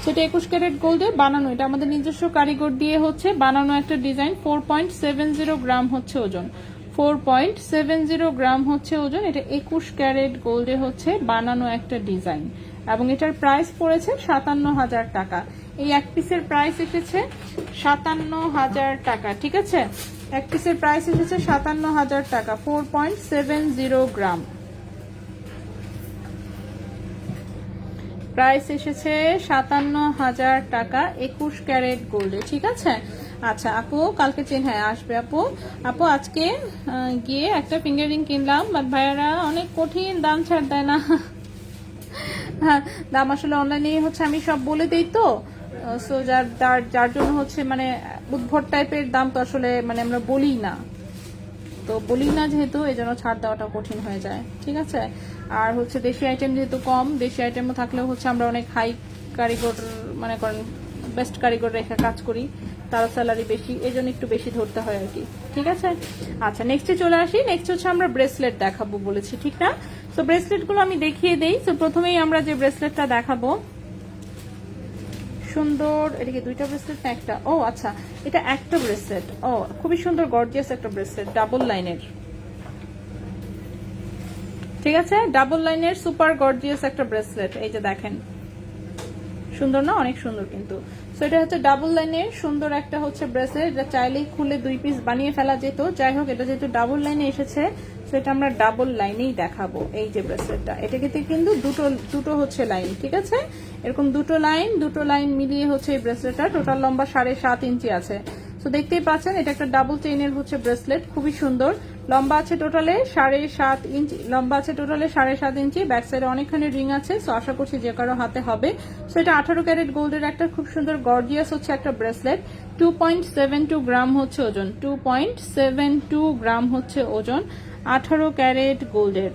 Speaker 1: সেটা 21 ক্যারেট গোল্ডে বানানো, এটা আমাদের নিজস্ব কারিগর দিয়ে হচ্ছে বানানো একটা ডিজাইন। 4.70 গ্রাম হচ্ছে ওজন, 4.70 গ্রাম হচ্ছে ওজন। এটা 21 ক্যারেট গোল্ডে হচ্ছে বানানো একটা ডিজাইন, এবং এটার প্রাইস পড়েছে 57,000 টাকা। এই এক পিসের প্রাইস এসেছে 57,000 টাকা, ঠিক আছে। এক পিসের প্রাইস এসেছে 57,000 টাকা, 4.70 গ্রাম প্রাইস এসেছে 57,000 টাকা 21 ক্যারেট গোল্ডে, ঠিক আছে। আচ্ছা আপু কালকে হ্যাঁ আসবে আপু। আপু আজকে গিয়ে একটা ফিঙ্গার রিং কিনলাম, বাট ভাইয়ারা অনেক কঠিন দাম ছাড় দেয় না। হ্যাঁ, দাম আসলে অনলাইনে হচ্ছে আমি সব বলে দেই তো, সো যার জন্য হচ্ছে মানে উদ্ভট টাইপের দাম তো আসলে মানে আমরা বলি না, তো বলি না যেহেতু এই জন্য ছাড় দেওয়াটা কঠিন হয়ে যায়, ঠিক আছে। আর হচ্ছে দেশি আইটেম যেহেতু কম, দেশি আইটেমও থাকলেও হচ্ছে আমরা অনেক হাই কারিগর মানে করেন বেস্ট কারিগর রেখে কাজ করি, তার স্যালারি বেশি, এই জন্য একটু বেশি ধরতে হয় আর কি, ঠিক আছে। আচ্ছা নেক্সটে চলে আসি। নেক্সট হচ্ছে আমরা ব্রেসলেট দেখাবো বলেছি, ঠিক না। তো ব্রেসলেটগুলো আমি দেখিয়ে দেই। তো প্রথমেই আমরা যে ব্রেসলেটটা দেখাবো, সুন্দর, এটা কি দুইটা ব্রেসলেট না একটা? ও আচ্ছা, এটা একটা ব্রেসলেট। ও খুবই সুন্দর গর্জিয়াস একটা ব্রেসলেট, ডাবল লাইনের, ঠিক আছে। ডাবল লাইনের সুপার গর্জিয়াস একটা ব্রেসলেট, এই যে দেখেন, সুন্দর না? অনেক সুন্দর কিন্তু। সো এটা হচ্ছে ডাবল লাইনের সুন্দর একটা হচ্ছে ব্রেসলেট, এটা চাইলেই খুলে 2 পিস বানিয়ে ফেলা যেত। যাই হোক, এটা যেহেতু ডাবল লাইনে এসেছে, সো এটা আমরা ডাবল লাইনেই দেখাবো। এই যে ব্রেসলেটটা, এটা কিন্তু দুটো হচ্ছে লাইন, ঠিক আছে। এরকম দুটো লাইন মিলিয়ে হচ্ছে এই ব্রেসলেটটা। টোটাল লম্বা 7.5 ইঞ্চি আছে। সো দেখতেই পাচ্ছেন, এটা একটা ডাবল চেইনের হচ্ছে ব্রেসলেট, খুবই সুন্দর। লম্বা আছে টোটালে 7.5 ইঞ্চি, লম্বা আছে টোটালে 7.5 ইঞ্চি। ব্যাক সাইডে অনেকখানি রিং আছে, সো আশা করছি যে কারো হাতে হবে। সো এটা 18 ক্যারেট গোল্ডের একটা খুব সুন্দর গর্জিয়াস হচ্ছে একটা ব্রেসলেট। 2.72 গ্রাম হচ্ছে ওজন, 2.72 গ্রাম হচ্ছে ওজন, 18 ক্যারেট গোল্ডের।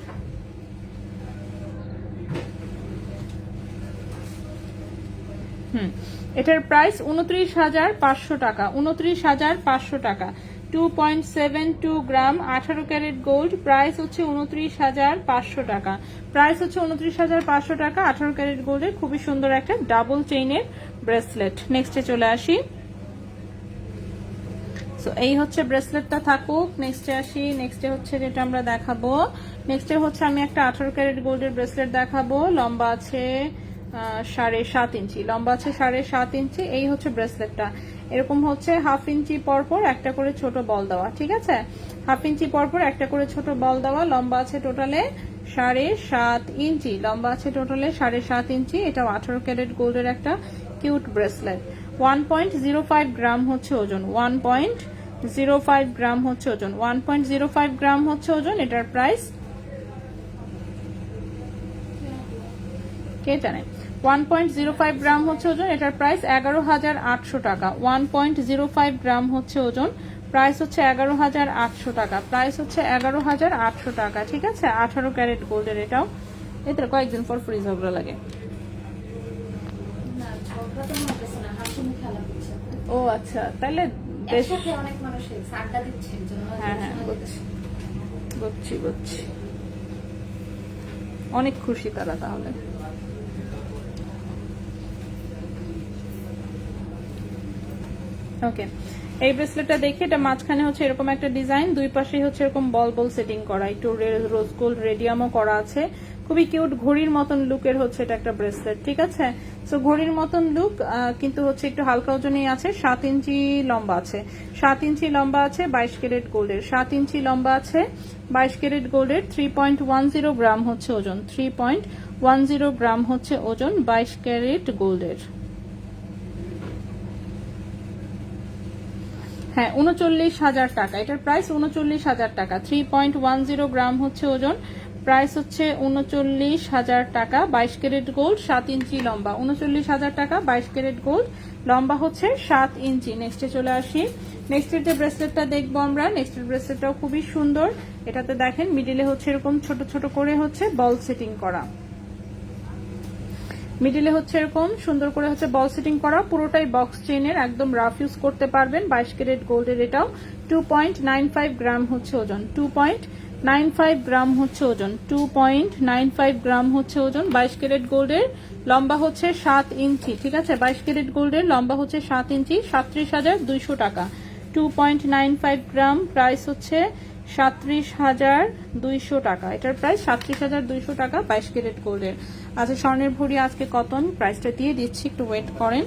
Speaker 1: এটার প্রাইস 29,500 টাকা, 29,500 টাকা। 2.72 গ্রাম 18 ক্যারেট গোল্ড, প্রাইস হচ্ছে 29,500 টাকা, প্রাইস হচ্ছে 29,500 টাকা 18 ক্যারেট গোল্ডের খুবই সুন্দর একটা ডাবল চেইনের ব্রেসলেট। নেক্সটে চলে আসি। সো এই হচ্ছে ব্রেসলেটটা থাকুক। নেক্সটে আসি। নেক্সটে হচ্ছে যেটা আমরা দেখাবো, নেক্সটে হচ্ছে আমি একটা 18 ক্যারেট গোল্ডের ব্রেসলেট দেখাবো। লম্বা আছে 7.5 ইঞ্চি, লম্বা আছে 7.5 ইঞ্চি। এই হচ্ছে ব্রেসলেটটা, এরকম হচ্ছে 1/2 ইঞ্চি পরপর একটা করে ছোট বল দেওয়া, ঠিক আছে। 1/2 ইঞ্চি পরপর একটা করে ছোট বল দেওয়া। লম্বা আছে টোটালে 7.5 ইঞ্চি, লম্বা আছে টোটালে 7.5 ইঞ্চি। এটাও 18 ক্যারেট গোল্ডের একটা কিউট ব্রেসলেট। 1.05 গ্রাম হচ্ছে ওজন, 1.05 গ্রাম হচ্ছে ওজন, 1.05 গ্রাম হচ্ছে ওজন। এটার প্রাইস কে জানে? 1.05 গ্রাম হচ্ছে ওজন, এটার প্রাইস 11,800 টাকা। 1.05 গ্রাম হচ্ছে ওজন, প্রাইস হচ্ছে 11,800 টাকা, প্রাইস হচ্ছে 11,800 টাকা, ঠিক আছে। 18 ক্যারেট গোল্ডের এটাও। এতে কয়েকদিন পর ফ্রি ঝগড়া লাগে। ও আচ্ছা, তাহলে বেশ
Speaker 2: একসাথে অনেক মানুষের আড্ডা দিচ্ছে এর জন্য
Speaker 1: হ্যাঁ হ্যাঁ বুঝছি বুঝছি বুঝছি অনেক খুশি তারা তাহলে। ওকে, এই ব্রেসলেটটা দেখি, এটা মাঝখানে হচ্ছে এরকম একটা ডিজাইন, দুই পাশেই হচ্ছে এরকম বল বল সেটিং করা, একটু রোজ গোল্ড রেডিয়ামও করা আছে, খুবই কিউট ঘড়ির মতন লুকের হচ্ছে এটা একটা ব্রেসলেট। ঠিক আছে, সো ঘড়ির মতন লুক, কিন্তু হচ্ছে একটু হালকা ওজনেই আছে। 7 ইঞ্চি লম্বা আছে, 7 ইঞ্চি লম্বা আছে, 22 ক্যারেট গোল্ডের। 7 ইঞ্চি লম্বা আছে, 22 ক্যারেট গোল্ডের। 3.10 গ্রাম হচ্ছে ওজন, 3.10 গ্রাম হচ্ছে ওজন, 22 ক্যারেট গোল্ডের। হ্যাঁ 39,000 টাকা, এটার প্রাইস 39,000 টাকা। 3.10 গ্রাম হচ্ছে ওজন, প্রাইস হচ্ছে 39,000 টাকা। 22 ক্যারেট গোল্ড, 7 ইঞ্চি লম্বা। 39,000 টাকা, 22 ক্যারেট গোল্ড, লম্বা হচ্ছে 7 ইঞ্চি। নেক্সটে চলে আসি, নেক্সটের যে ব্রেসলেটটা দেখবো আমরা, নেক্সটের ব্রেসলেটটাও খুবই সুন্দর। এটাতে দেখেন মিডিলে হচ্ছে এরকম ছোট ছোট করে হচ্ছে বল সেটিং করা, মিডিলে হচ্ছে এরকম সুন্দর করে হচ্ছে বল সেটিং করা, পুরোটাই বক্স চেইনের, একদম রাফ ইউজ করতে পারবেন। 22 ক্যারেট গোল্ডের, এটাও 2.95 গ্রাম হচ্ছে ওজন, 2.95 গ্রাম হচ্ছে ওজন, 2.95 গ্রাম হচ্ছে ওজন। 22 ক্যারেট গোল্ডের, লম্বা হচ্ছে 7 ইঞ্চি। ঠিক আছে, 22 ক্যারেট গোল্ডের লম্বা হচ্ছে 7 ইঞ্চি, 37,200 টাকা। 2.95 গ্রাম, প্রাইস হচ্ছে 37,200 টাকা, এটার প্রাইস 37,200 টাকা 22 ক্যারেট গোল্ডের। আচ্ছা, স্বর্ণের ভরি আজকে কতন, প্রাইসটা দিয়ে দিচ্ছি, একটু ওয়েট করেন।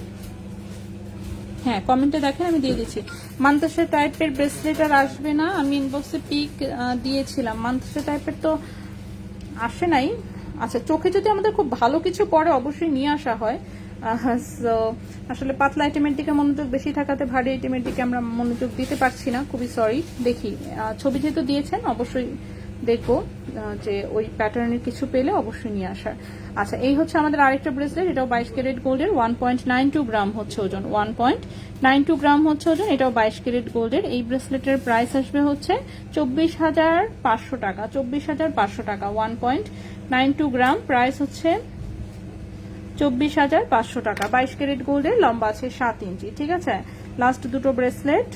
Speaker 1: হ্যাঁ কমেন্টে দেখেন, আমি দিয়ে দিচ্ছি। মান্তাসা টাইপের ব্রেসলেট আর আসবে না, আমি ইনবক্সে পিক দিয়েছিলাম, মান্তাসা টাইপের তো আসে নাই। আচ্ছা, চোখে যদি আমাদের খুব ভালো কিছু পড়ে অবশ্যই নিয়ে আসা হয়। আসলে পাতলা আইটেমের দিকে মনোযোগ বেশি থাকাতে ভারী আইটেমের দিকে আমরা মনোযোগ দিতে পারছি না, খুবই সরি। দেখি, ছবি যেহেতু দিয়েছেন অবশ্যই দেখবো যে ওই প্যাটার্নের কিছু পেলে অবশ্যই নিয়ে আসার। আচ্ছা, এই হচ্ছে আমাদের আরেকটা ব্রেসলেট, এটাও 22 ক্যারেট গোল্ডের, 1.92 গ্রাম হচ্ছে ওজন, 1.92 গ্রাম হচ্ছে ওজন, এটাও 22 ক্যারেট গোল্ডের। এই ব্রেসলেটের প্রাইস আসবে হচ্ছে 24,500 টাকা, 24,500 টাকা। 1.92 গ্রাম, প্রাইস হচ্ছে 24,500 টাকা। 22 ক্যারেট গোল্ডের, লম্বা আছে 7 ইঞ্চি। ঠিক আছে, লাস্ট দুটো ব্রেসলেট,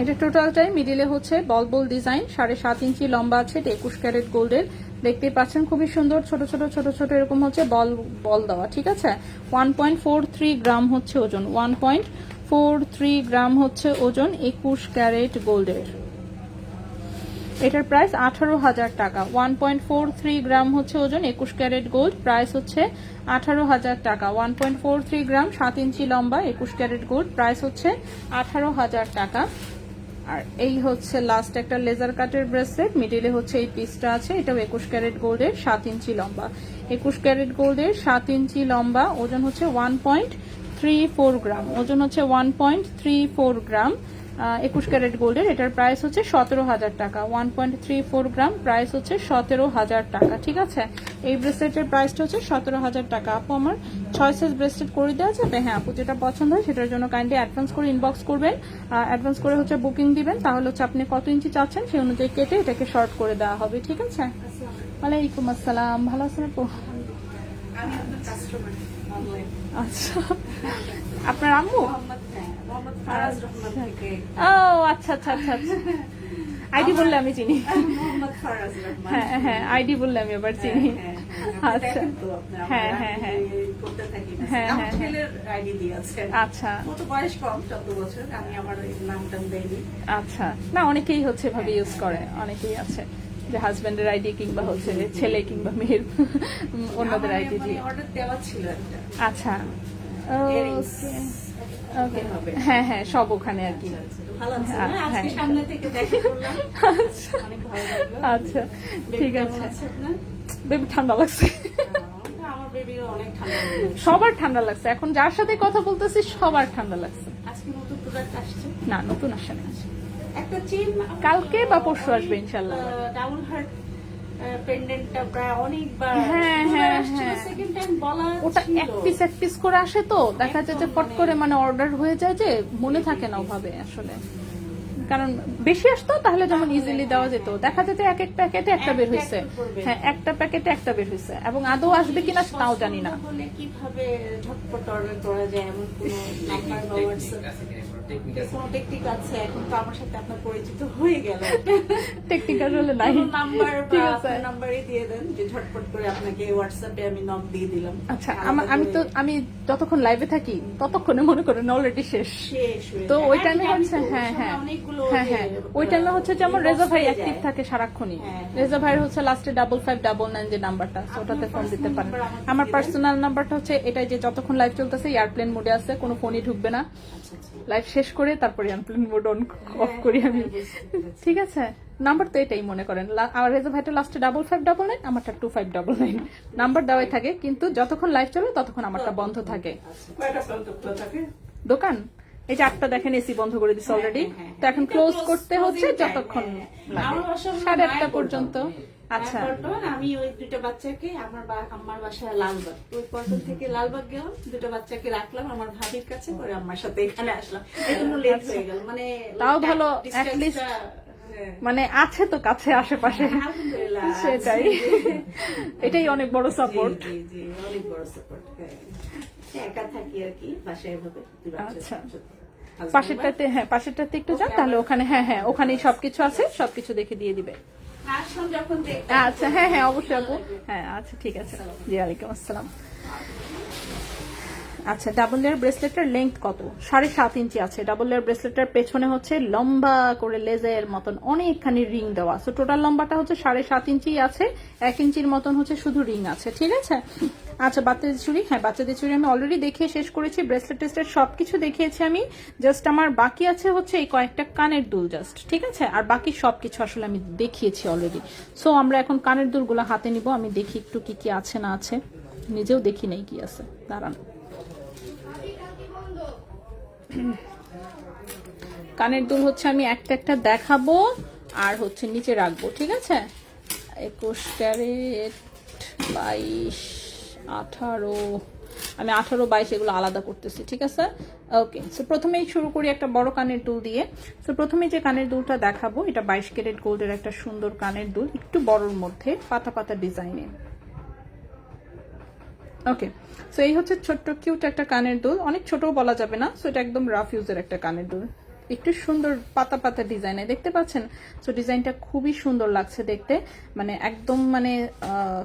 Speaker 1: এটা টোটালটাই মিডিলে হচ্ছে বল বল ডিজাইন, 7.5 ইঞ্চি লম্বা আছে, এটা 21 ক্যারেট গোল্ডের। দেখতেই পাচ্ছেন খুবই সুন্দর, ছোট ছোট ছোট ছোট এরকম হচ্ছে বল বল দেওয়া। ঠিক আছে, 1.43 গ্রাম হচ্ছে ওজন, 1.43 গ্রাম হচ্ছে ওজন, 21 ক্যারেট গোল্ডের। এটার প্রাইস 18,000 টাকা। 1.43 গ্রাম হচ্ছে ওজন, 21 ক্যারেট গোল্ড, প্রাইস হচ্ছে 18,000 টাকা। 1.43 গ্রাম, 7 ইঞ্চি লম্বা, 21 ক্যারেট গোল্ড, প্রাইস হচ্ছে 18,000 টাকা। আর এই হচ্ছে লাস্ট একটা লেজার কাটের ব্রেসলেট, মিডিলে হচ্ছে এই পিসটা আছে, এটাও 21 ক্যারেট গোল্ডের, 7 ইঞ্চি লম্বা। 21 ক্যারেট গোল্ডের, 7 ইঞ্চি লম্বা, ওজন হচ্ছে 1.34 গ্রাম, ওজন হচ্ছে 1.34 গ্রাম, 21 ক্যারেট গোল্ডের। এটার প্রাইস হচ্ছে 17,000 টাকা। 1.34 গ্রাম, প্রাইস হচ্ছে 17,000 টাকা। ঠিক আছে, এই ব্রেসলেটের প্রাইসটা হচ্ছে 17,000 টাকা। আপু আমার 6 সাইজ ব্রেসলেট করে দেওয়া যাবে? হ্যাঁ আপু, যেটা পছন্দ হয় সেটার জন্য কাইন্ডলি অ্যাডভান্স করে ইনবক্স করবেন, অ্যাডভান্স করে হচ্ছে বুকিং দিবেন, তাহলে হচ্ছে আপনি কত ইঞ্চি চাচ্ছেন সেই অনুযায়ী কেটে এটাকে শর্ট করে দেওয়া হবে। ঠিক আছে, ওয়ালাইকুম আসসালাম, ভালো আছেন আপু?
Speaker 6: আমি আপনার কাস্টমার অনলাইন।
Speaker 1: আচ্ছা, আপনার আম্মু?
Speaker 6: মোহাম্মদ ফারাজ রহমান থেকে।
Speaker 1: ও আচ্ছা আচ্ছা আচ্ছা আচ্ছা, আইডি বললে আমি চিনি।
Speaker 6: মোহাম্মদ ফারাজ রহমান।
Speaker 1: হ্যাঁ হ্যাঁ, আইডি বললে আমি আবার চিনি। আচ্ছা,
Speaker 6: দেখেন তো আপনি
Speaker 1: হ্যাঁ,
Speaker 6: আমরা
Speaker 1: হ্যাঁ, হ্যাঁ।
Speaker 6: করতে থাকি না।
Speaker 1: হ্যাঁ,
Speaker 6: আমার
Speaker 1: হ্যাঁ,
Speaker 6: ছেলের আইডি দিয়েছে।
Speaker 1: আচ্ছা
Speaker 6: ও তো বয়স কম, 14 বছর। আমি আমার ওই নামটা দেইনি।
Speaker 1: আচ্ছা, না অনেকেই হচ্ছে ভাবে ইউজ করে, অনেকেই আছে যে হাজবেন্ডের আইডি কিংবা হচ্ছে ছেলে কিংবা মেয়ের অন্যদের আইডি দিয়ে।
Speaker 6: অর্ডার দেওয়া ছিল একটা।
Speaker 1: আচ্ছা,
Speaker 6: Earrings।
Speaker 1: ওকে, হ্যাঁ হ্যাঁ, সব ওখানে আর কি।
Speaker 6: ভালো আছে না?
Speaker 1: হ্যাঁ,
Speaker 6: আজকে
Speaker 1: হ্যাঁ।
Speaker 6: সামনে থেকে দেখে করলাম।
Speaker 1: আচ্ছা
Speaker 6: অনেক ভালো লাগলো।
Speaker 1: আচ্ছা, ঠিক
Speaker 6: কেমন
Speaker 1: আছে।
Speaker 6: আছে আপনার?
Speaker 1: বেবি ঠান্ডা লাগছে,
Speaker 6: আমার বেবিরও অনেক ঠান্ডা লেগেছে।
Speaker 1: সবার ঠান্ডা লাগছে, এখন যার সাথে কথা বলতেছি সবার ঠান্ডা লাগছে।
Speaker 6: আজকে নতুন প্রোডাক্ট আসছে।
Speaker 1: না, নতুন আসে না,
Speaker 6: একটা চেইন
Speaker 1: কালকে বা পরশু আসবে ইনশাল্লাহ।
Speaker 6: ডাবল হার্ট পেন্ডেন্টটা প্রায় অনেকবার
Speaker 1: হ্যাঁ, হ্যাঁ, হ্যাঁ।
Speaker 6: সেকেন্ড টাইম বলা
Speaker 1: ওটা
Speaker 6: ছিল।
Speaker 1: এক পিস করে আসে, তো দেখা যায় যে ফট করে মানে অর্ডার হয়ে যায় যে মনে থাকে না ওভাবে আসলে। কারণ বেশি আসতো তাহলে যেমন ইজিলি দেওয়া যেত, দেখা যেত এক এক প্যাকেটে একটা বের হয়েছে, হ্যাঁ একটা প্যাকেটে একটা বের হয়েছে, এবং আদৌ আসবে কিনা তাও জানি না।
Speaker 6: হলে কিভাবে ঝটপট অর্ডার করা যায় এমন কোনো নাম্বার বা হোয়াটসঅ্যাপ কোনো টেকনিক আছে? এখন তো আমার সাথে আপনার পরিচিত হয়ে গেল,
Speaker 1: টেকনিক্যাল হলে নাই।
Speaker 6: নাম্বার
Speaker 1: ঠিক
Speaker 6: বা
Speaker 1: আছে।
Speaker 6: নাম্বারই দিয়ে দেন যে ঝটপট করে আপনাকে হোয়াটসঅ্যাপে আমি নক দিয়ে দিলাম।
Speaker 1: আচ্ছা আমি যতক্ষণ লাইভে থাকি ততক্ষণে মনে করেন অলরেডি শেষ।
Speaker 6: শেষ হয়ে
Speaker 1: তো
Speaker 6: যায়।
Speaker 1: ওই
Speaker 6: হ্যাঁ,
Speaker 1: টাইমে
Speaker 6: জানি
Speaker 1: হচ্ছে
Speaker 6: তো,
Speaker 1: হ্যাঁ
Speaker 6: ওই
Speaker 1: হ্যাঁ
Speaker 6: সময় অনেকগুলো
Speaker 1: হ্যাঁ
Speaker 6: যে,
Speaker 1: হ্যাঁ ওই টাইমে হচ্ছে যেমন রেজা ভাই
Speaker 6: হয়ে
Speaker 1: অ্যাক্টিভ
Speaker 6: যায়।
Speaker 1: থাকে সারাক্ষণই।
Speaker 6: হ্যাঁ, হ্যাঁ।
Speaker 1: রেজা ভাইয়ের হচ্ছে লাস্টে 5599 যে নাম্বারটা, ওটাতে ফোন দিতে পারেন। আমার পার্সোনাল নাম্বারটা হচ্ছে এটাই, যে যতক্ষণ লাইভ চলতেছে এয়ারপ্লেন মোডে আছে, কোনো ফোনই ঢুকবে না। লাইভ শেষ করে তারপরে এয়ারপ্লেন মোড অন অফ করি আমি। ঠিক আছে, নাম্বার তো এটাই মনে করেন। আমার রেজা ভাইটা লাস্টে 5599, আমারটা 2599 নাম্বার দেওয়াই থাকে, কিন্তু যতক্ষণ লাইভ চলে ততক্ষণ আমারটা বন্ধ থাকে।
Speaker 3: কয়টা পর্যন্ত খোলা থাকে?
Speaker 1: দোকান এই যে 8টা দেখেন এসি বন্ধ করে দিচ্ছে অলরেডি, তো এখন ক্লোজ করতে হচ্ছে যতক্ষণ লাগে, 8:30 পর্যন্ত। আচ্ছা
Speaker 6: আমি ওই দুটো বাচ্চাকে আমার বাসায় লালবাগ, ওই পল্টন থেকে লালবাগ গেলাম, দুটো বাচ্চাকে রাখলাম আমার ভাবির কাছে, করে আমার সাথে এখানে আসলাম, এই জন্য লেট হয়ে গেল। মানে
Speaker 1: তাও ভালো,
Speaker 6: distance-টা,
Speaker 1: at least
Speaker 6: হ্যাঁ,
Speaker 1: মানে আছে তো কাছে আশেপাশে,
Speaker 6: আলহামদুলিল্লাহ
Speaker 1: সেটাই এটাই অনেক বড় সাপোর্ট।
Speaker 6: জি, জি, অনেক বড় সাপোর্ট। একা থাকি আর কি বাসায় এভাবে, দুই বাচ্চা
Speaker 1: আচ্ছা।
Speaker 6: ছোট। Husband
Speaker 1: পাশেরটাতে, হ্যাঁ পাশেরটাতে একটু যান, তাহলে ওখানে হ্যাঁ হ্যাঁ ওখানেই সবকিছু আছে, সবকিছু দেখে দিয়ে দিবে।
Speaker 6: আসুন যখন দেখবেন।
Speaker 1: আচ্ছা হ্যাঁ হ্যাঁ অবশ্যই আপু, হ্যাঁ আচ্ছা ঠিক আছে, জি ওয়ালাইকুম আসসালাম। আচ্ছা ডাবল লেয়ার ব্রেসলেটের লেন্থ কত? 7.5 ইঞ্চি আছে। ডাবল লেয়ার ব্রেসলেটের পেছনে হচ্ছে লম্বা করে লেজের মতন অনেকখানি রিং দেওয়া, সো টোটাল লম্বাটা হচ্ছে 7.5 ইঞ্চি আছে, 1 ইঞ্চির মতন হচ্ছে শুধু রিং আছে। ঠিক আছে। আচ্ছা বাচ্চাদের চুড়ি, হ্যাঁ বাচ্চাদের চুড়ি আমি অলরেডি দেখিয়ে শেষ করেছি, ব্রেসলেট টেস্টের সবকিছু দেখিয়েছি আমি। জাস্ট আমার বাকি আছে হচ্ছে এই কয়েকটা কানের দুল জাস্ট, ঠিক আছে, আর বাকি সবকিছু আসলে আমি দেখিয়েছি অলরেডি। সো আমরা এখন কানের দুলগুলো হাতে নিব, আমি দেখি একটু কি কি আছে না আছে, নিজেও দেখি নাই কি আছে, দাঁড়ান। কানের দুল হচ্ছে আমি একটা একটা দেখাবো আর হচ্ছে নিচে রাখবো, ঠিক আছে। 21 ক্যারেট, 22, 18, আমি 18, 22 এগুলো আলাদা করতেছি, ঠিক আছে। ওকে, সো প্রথমেই শুরু করি একটা বড় কানের দুল দিয়ে। সো প্রথমে যে কানের দুলটা দেখাবো এটা 22 ক্যারেট গোল্ডের একটা সুন্দর কানের দুল, একটু বড়র মধ্যে পাতা পাতা ডিজাইনে। ওকে, সো এই হচ্ছে ছোট্ট কিউট একটা কানের দুল, অনেক ছোটও বলা যাবে না, সো এটা একদম রাফ ইউজের একটা কানের দুল, একটু সুন্দর পাতা পাতা ডিজাইনে, দেখতে পাচ্ছেন। সো ডিজাইনটা খুবই সুন্দর লাগছে দেখতে, মানে একদম মানে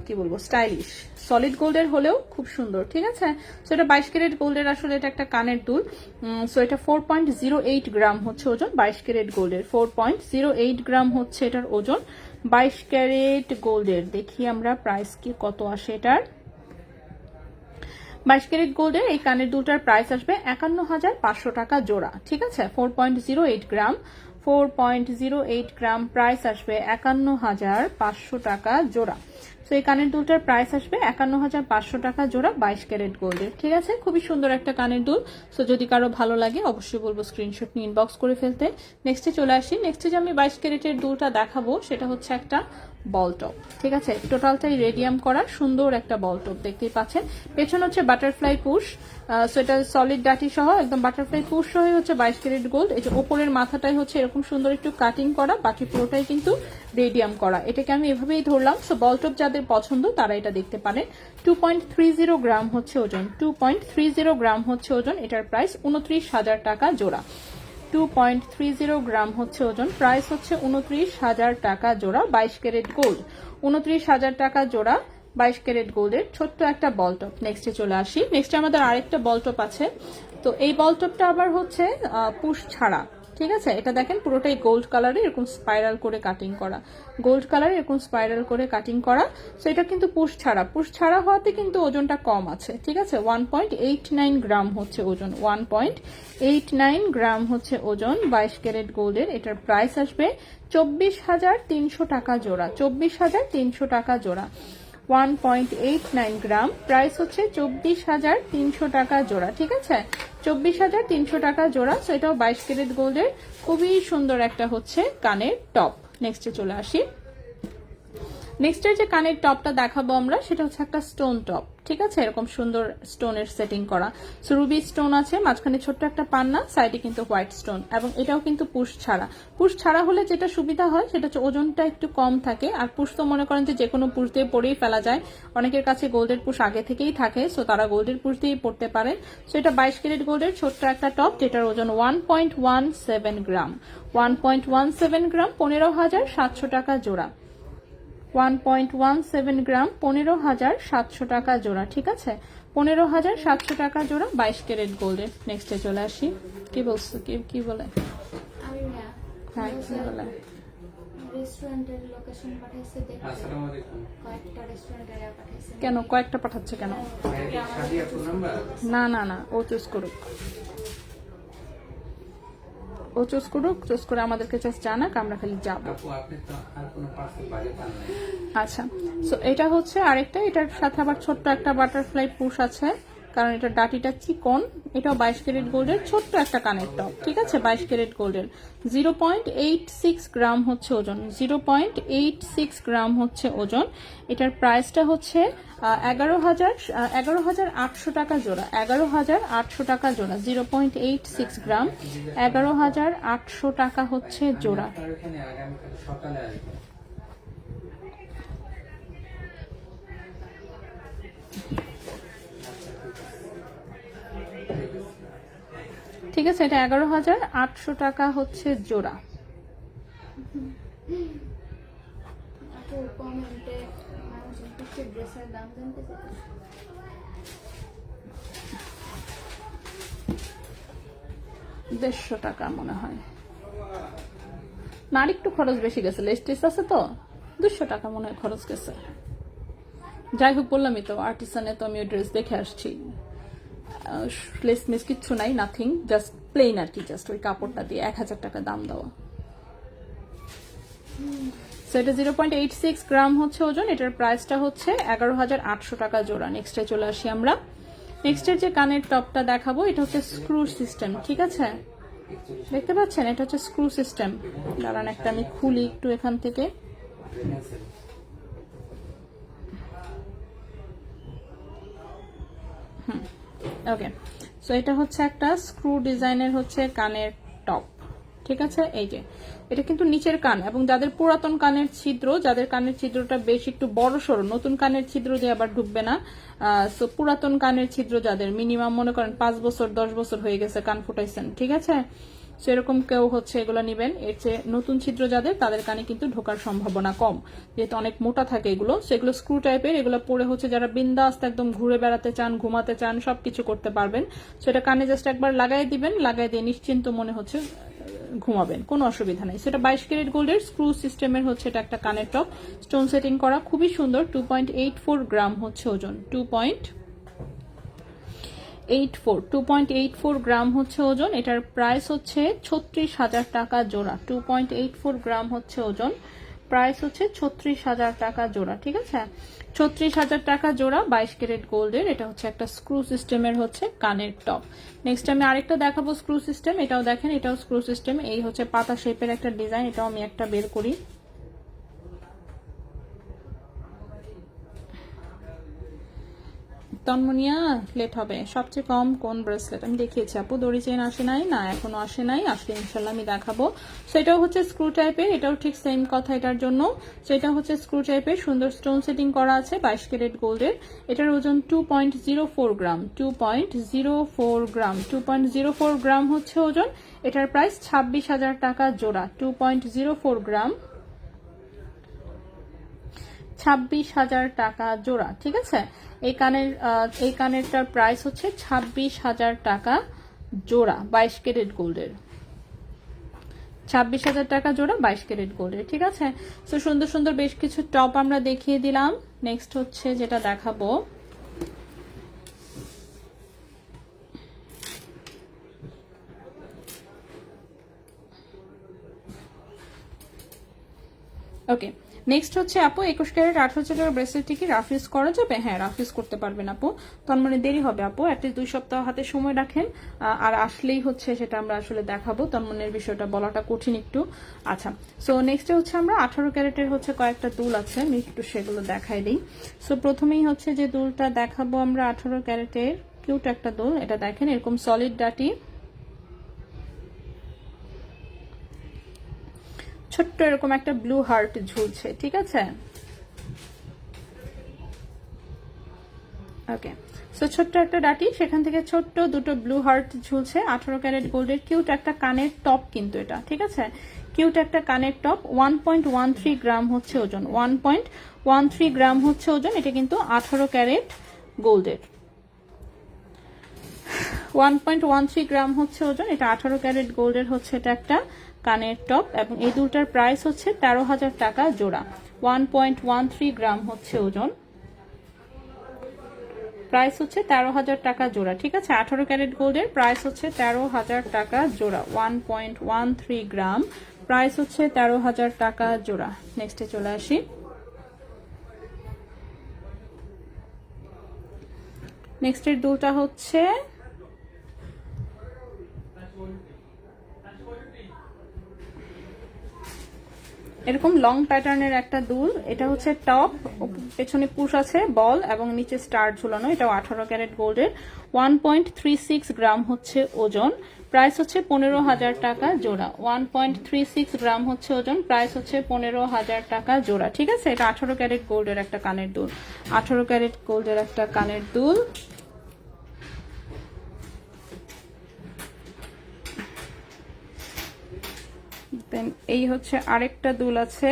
Speaker 1: কি বলবো স্টাইলিশ, সলিড গোল্ডের হলেও খুব সুন্দর, ঠিক আছে। সো এটা 22 ক্যারেট গোল্ডের, আসলে এটা একটা কানের দুল। সো এটা 4.08 গ্রাম হচ্ছে ওজন, 22 ক্যারেট গোল্ডের 4.08 গ্রাম হচ্ছে এটার ওজন, 22 ক্যারেট গোল্ডের। দেখি আমরা প্রাইস কি কত আসে এটার। 22 ক্যারেট গোল্ডের এই কানের দুলটার প্রাইস আসবে 51,500 টাকা জোড়া, ঠিক আছে। 4.08 গ্রাম, 4.08 গ্রাম প্রাইস আসবে 51,500 টাকা জোড়া। সো এই কানের দুলটার প্রাইস আসবে 51,500 টাকা জোড়া, 22 ক্যারেট গোল্ডের, ঠিক আছে। খুবই সুন্দর একটা কানের দুল। সো যদি কারো ভালো লাগে অবশ্যই বলবো স্ক্রিনশট নিয়ে ইনবক্স করে ফেলতে। নেক্সটে চলে আসি, নেক্সটে যে আমি 22 ক্যারেটের দুলটা দেখাবো সেটা হচ্ছে একটা বল টপ, ঠিক আছে। টোটালটাই রেডিয়াম করা সুন্দর একটা বল টপ, দেখতেই পাচ্ছেন। পেছন হচ্ছে বাটারফ্লাই পুশ, সো এটা সলিড ডাটি সহ একদম বাটারফ্লাই পুশ সহ হচ্ছে 22 ক্যারেট গোল্ড। এই যে ওপরের মাথাটাই হচ্ছে এরকম সুন্দর একটু কাটিং করা, বাকি পুরোটাই কিন্তু রেডিয়াম করা। এটাকে আমি এভাবেই ধরলাম। সো বল টপ যাদের পছন্দ তারা এটা দেখতে পারেন। 2.30 গ্রাম হচ্ছে ওজন, 2.30 গ্রাম হচ্ছে ওজন, এটার প্রাইস 29,000 টাকা জোড়া। 2.30 গ্রাম হচ্ছে ওজন, প্রাইস হচ্ছে 29,000 টাকা জোড়া, 22 ক্যারেট গোল্ড, 29,000 টাকা জোড়া, 22 ক্যারেট গোল্ডের ছোট্ট একটা বল টপ। নেক্সটে চলে আসি, নেক্সটে আমাদের আরেকটা বল টপ আছে। তো এই বল টপটা আবার হচ্ছে পুশ ছাড়া, ঠিক আছে। এটা দেখেন পুরোটাই গোল্ড কালারে এরকম স্পাইরাল করে কাটিং করা, গোল্ড কালারে এরকম স্পাইরাল করে কাটিং করা। সো এটা কিন্তু পুশ ছাড়া, পুশ ছাড়া হওয়াতে কিন্তু ওজনটা কম আছে, ঠিক আছে। 1.89 গ্রাম হচ্ছে ওজন, 1.89 গ্রাম হচ্ছে ওজন, 22 ক্যারেট গোল্ডের। এটার প্রাইস আসবে 24,300 টাকা জোড়া, 24,300 টাকা জোড়া। 1.89 গ্রাম, প্রাইস হচ্ছে 24,300 টাকা জোড়া, ঠিক আছে। 24,300 টাকা জোড়া। সো এটাও 22 ক্যারেট গোল্ডের, খুবই সুন্দর একটা হচ্ছে কানের টপ। নেক্সটে চলে আসি, নেক্সট এর যে কানের টপটা দেখাবো আমরা সেটা হচ্ছে একটা স্টোন টপ, ঠিক আছে, এরকম সুন্দর স্টোনের সেটিং করা। সো রুবি স্টোন আছে, মাঝখানে ছোট্ট একটা পান্না, সাইডে কিন্তু হোয়াইট স্টোন, এবং এটাও কিন্তু পুশ ছাড়া। পুশ ছাড়া হলে যেটা সুবিধা হয় সেটা হচ্ছে ওজনটা একটু কম থাকে, আর পুশ তো মনে করেন যে কোনো পুশ দিয়ে পরেই ফেলা যায়। অনেকের কাছে গোল্ডের পুশ আগে থেকেই থাকে, সো তারা গোল্ডের পুশ দিয়েই পড়তে পারেন। সো এটা 22 ক্যারেট গোল্ডের ছোট্ট একটা টপ, যেটার ওজন 1.17 গ্রাম। 1.17 গ্রাম, 15,700 টাকা জোড়া। 1.17 গ্রাম, 15,700 টাকা জোড়া, ঠিক আছে, 15,700 টাকা জোড়া 22 ক্যারেট গোল্ডের। নেক্সটে চলে আসি। কি বলছো, কি বলে?
Speaker 2: আমি না
Speaker 1: হ্যাঁ, কি বলে?
Speaker 2: রেস্টুরেন্টের লোকেশন পাঠাইছে, দেখতে
Speaker 5: আসসালামু আলাইকুম।
Speaker 2: কয়েকটা রেস্টুরেন্টের পাঠাইছে।
Speaker 1: কেন কয়েকটা পাঠাচ্ছে কেন?
Speaker 5: Sadia phone number?
Speaker 1: না, ও চুজ করুক, চুজ করে আমাদেরকে জাস্ট জানাক, আমরা খালি যাবো।
Speaker 5: আপু আপনি তো আর কোনো পার্সেল বাইরে পান নাই?
Speaker 1: আচ্ছা, সো এটা হচ্ছে আরেকটা, এটার সাথে আবার ছোট্ট একটা বাটারফ্লাই পুশ আছে, কারণ এটা ডাটিটা চিকন। এটাও 22 ক্যারেট গোল্ডের ছোট্ট একটা কানের টপ, ঠিক আছে, 22 ক্যারেট গোল্ডের। 0.86 গ্রাম হচ্ছে ওজন, 0.86 গ্রাম হচ্ছে ওজন। এটার প্রাইসটা হচ্ছে 11,800 টাকা জোড়া, 11,800 টাকা জোড়া। 0.86 গ্রাম, 11,800 টাকা হচ্ছে জোড়া।
Speaker 5: আপনার এখানে আগামীকাল সকালে আসবো।
Speaker 1: ঠিক আছে, এটা 11,800 টাকা হচ্ছে জোড়া।
Speaker 2: আপু কমেন্টে মানুষ কিছু ড্রেসের দাম জানতে চায়।
Speaker 1: 150 টাকা মনে হয়, না আর একটু খরচ বেশি গেছে, লেস্টিস আছে তো, 200 টাকা মনে হয় খরচ গেছে। যাই হোক, বললামই তো আর্টিসানে তো আমি ওই ড্রেস দেখে আসছি, লেস মিস কিচ্ছু নাই, নাথিং, জাস্ট প্লেন আর কি, জাস্ট ওই কাপড়টা দিয়ে 1,000 টাকা দাম দেওয়া। সো এটা 0.86 গ্রাম হচ্ছে ওজন, এটার প্রাইসটা হচ্ছে 11,800 টাকা জোড়া। নেক্সটে চলে আসি আমরা। নেক্সটের যে কানের টপটা দেখাবো এটা হচ্ছে স্ক্রু সিস্টেম, ঠিক আছে, দেখতে পাচ্ছেন, এটা হচ্ছে স্ক্রু সিস্টেম। দাঁড়ান একটা আমি খুলি একটু এখান থেকে। ওকে, সো এটা হচ্ছে একটা স্ক্রু ডিজাইনের হচ্ছে কানের টপ, ঠিক আছে। এই যে এটা কিন্তু নিচের কান, এবং যাদের পুরাতন কানের ছিদ্র, যাদের কানের ছিদ্রটা বেশ একটু বড় সড়ো, নতুন কানের ছিদ্র দিয়ে আবার ঢুকবে না, সো পুরাতন কানের ছিদ্র যাদের মিনিমাম মনে করেন 5 বছর 10 বছর হয়ে গেছে কান ফুটাইছেন, ঠিক আছে, সেরকম কেউ হচ্ছে এগুলো নিবেন। এর চেয়ে নতুন ছিদ্র যাদের, তাদের কানে কিন্তু ঢোকার সম্ভাবনা কম, যেহেতু অনেক মোটা থাকে এগুলো, সেগুলো স্ক্রু টাইপের। এগুলো পরে হচ্ছে যারা বিন্দাস্ত একদম ঘুরে বেড়াতে চান, ঘুমাতে চান, সবকিছু করতে পারবেন। সেটা কানে জাস্ট একবার লাগাই দিবেন, লাগাই দিয়ে নিশ্চিন্ত মনে হচ্ছে ঘুমাবেন, কোনো অসুবিধা নেই। সেটা 22 ক্যারেট গোল্ডের স্ক্রু সিস্টেমের হচ্ছে এটা একটা কানের টপ, স্টোন সেটিং করা, খুবই সুন্দর। 2.84 গ্রাম হচ্ছে ওজন, 2.84 গ্রাম হচ্ছে ওজন। এটার প্রাইস হচ্ছে 36,000 টাকা জোড়া। 2.84 গ্রাম হচ্ছে ওজন, প্রাইস হচ্ছে 36,000 টাকা জোড়া, ঠিক আছে, 36,000 টাকা জোড়া 22 ক্যারেট গোল্ডের। এটা হচ্ছে একটা স্ক্রু সিস্টেমের হচ্ছে কানের টপ। নেক্সট আমি আরেকটা দেখাবো স্ক্রু সিস্টেম, এটাও দেখেন, এটাও স্ক্রু সিস্টেম। এই হচ্ছে পাতা শেপের একটা ডিজাইন, এটাও আমি একটা বের করি। তন্মনিয়া লেট হবে, সবচেয়ে কম কোন ব্রেসলেট আমি দেখিয়েছি আপু? দড়ি চেন আসে নাই, না এখনো আসে নাই, আসলে ইনশাল্লাহ আমি দেখাবো। সো এটাও হচ্ছে স্ক্রু টাইপের, এটাও ঠিক সেম কথা এটার জন্য। সো এটা হচ্ছে স্ক্রু টাইপের, সুন্দর স্টোন সেটিং করা আছে, 22 ক্যারেট গোল্ডের। এটার ওজন 2.04 গ্রাম, 2.04 গ্রাম, 2.04 গ্রাম হচ্ছে ওজন। এটার প্রাইস 26,000 টাকা জোড়া। 2.04 গ্রাম, 26,000 টাকা জোড়া, ঠিক আছে। এই কানেরটার প্রাইস হচ্ছে 26,000 টাকা জোড়া 22 ক্যারেট গোল্ডের। 26,000 টাকা জোড়া 22 ক্যারেট গোল্ডের, ঠিক আছে। তো সুন্দর সুন্দর বেশ কিছু টপ আমরা দেখিয়ে দিলাম। নেক্সট হচ্ছে যেটা দেখাবো, ওকে, নেক্সট হচ্ছে আপু 21 ক্যারেট 18 টাকার ব্রেসলেটটি কি রাফ ইউজ করা যাবে? হ্যাঁ, রাফ ইউজ করতে পারবেন আপু। তার মানে দেরি হবে আপু, অ্যাটলিস্ট 2 সপ্তাহ হাতে সময় রাখেন, আর আসলেই হচ্ছে সেটা আমরা আসলে দেখাবো। তার মানে বিষয়টা বলাটা কঠিন একটু। আচ্ছা, সো নেক্সটে হচ্ছে আমরা 18 ক্যারেটের হচ্ছে কয়েকটা দুল আছে, আমি একটু সেগুলো দেখাই দিই। সো প্রথমেই হচ্ছে যে দুলটা দেখাবো আমরা 18 ক্যারেটের, কিউট একটা দুল। এটা দেখেন এরকম সলিড ডাটি, ছোট্ট এরকম একটা ব্লু হার্ট ঝুলছে, ঠিক আছে। ওকে, সো ছোট্ট একটা ডাটি, সেখান থেকে ছোট্ট দুটো ব্লু হার্ট ঝুলছে। 18 ক্যারেট গোল্ডের কিউট একটা কানের টপ কিন্তু এটা, ঠিক আছে। কিউট একটা কানের টপ, 1.13 গ্রাম হচ্ছে ওজন, 1.13 গ্রাম হচ্ছে ওজন। এটা কিন্তু 18 ক্যারেট গোল্ডের, 1.13 গ্রাম হচ্ছে ওজন। এটা 18 ক্যারেট গোল্ডের হচ্ছে এটা একটা কানের টপ, এবং এই দুটার প্রাইস হচ্ছে 13,000 টাকা জোড়া। 1.13 গ্রাম হচ্ছে ওজন, প্রাইস হচ্ছে 13,000 টাকা জোড়া, ঠিক আছে। 18 ক্যারেট গোল্ডের প্রাইস হচ্ছে 13,000 টাকা জোড়া, 1.13 গ্রাম, প্রাইস হচ্ছে 13,000 টাকা জোড়া। নেক্সটে চলে আসি। নেক্সটের দুলটা হচ্ছে এরকম লং প্যাটার্নের একটা দুল। এটা হচ্ছে টপ, পেছনে পুশ আছে বল এবং নিচে স্টার ঝুলানো। এটাও 18 ক্যারেট গোল্ডের, 1.36 গ্রাম হচ্ছে ওজন, প্রাইস হচ্ছে 15,000 টাকা জোড়া। 1.36 গ্রাম হচ্ছে ওজন, প্রাইস হচ্ছে 15,000 টাকা জোড়া, ঠিক আছে। এটা 18 ক্যারেট গোল্ডের একটা কানের দুল, 18 ক্যারেট গোল্ডের একটা কানের দুল। দেন এই হচ্ছে আরেকটা দুল আছে,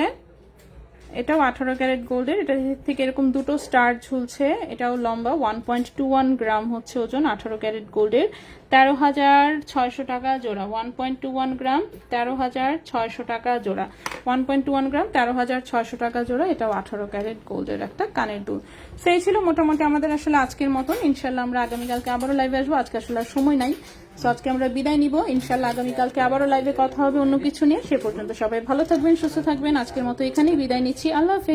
Speaker 1: এটাও 18 ক্যারেট গোল্ডের। এটা থেকে এরকম দুটো স্টার ঝুলছে, এটাও লম্বা, 1.21 গ্রাম হচ্ছে ওজন, 18 ক্যারেট গোল্ডের, 13,600 টাকা জোড়া। 1.21 গ্রাম, 13,600 টাকা জোড়া, 1.21 গ্রাম, 13,600 টাকা জোড়া। এটাও 18 ক্যারেট গোল্ডের একটা কানের দুল। সেই ছিল মোটামুটি আমাদের আসলে আজকের মতন। ইনশাল্লাহ আমরা আগামীকালকে আবারও লাইভে আসবো, আজকে আসলে আর সময় নাই, সো আজকে আমরা বিদায় নিব। ইনশাল্লাহ আগামীকালকে আবারও লাইভে কথা হবে অন্য কিছু নিয়ে। সে পর্যন্ত সবাই ভালো থাকবেন, সুস্থ থাকবেন। আজকের মতো এখানেই বিদায় নিচ্ছি, আল্লাহ হাফেজ।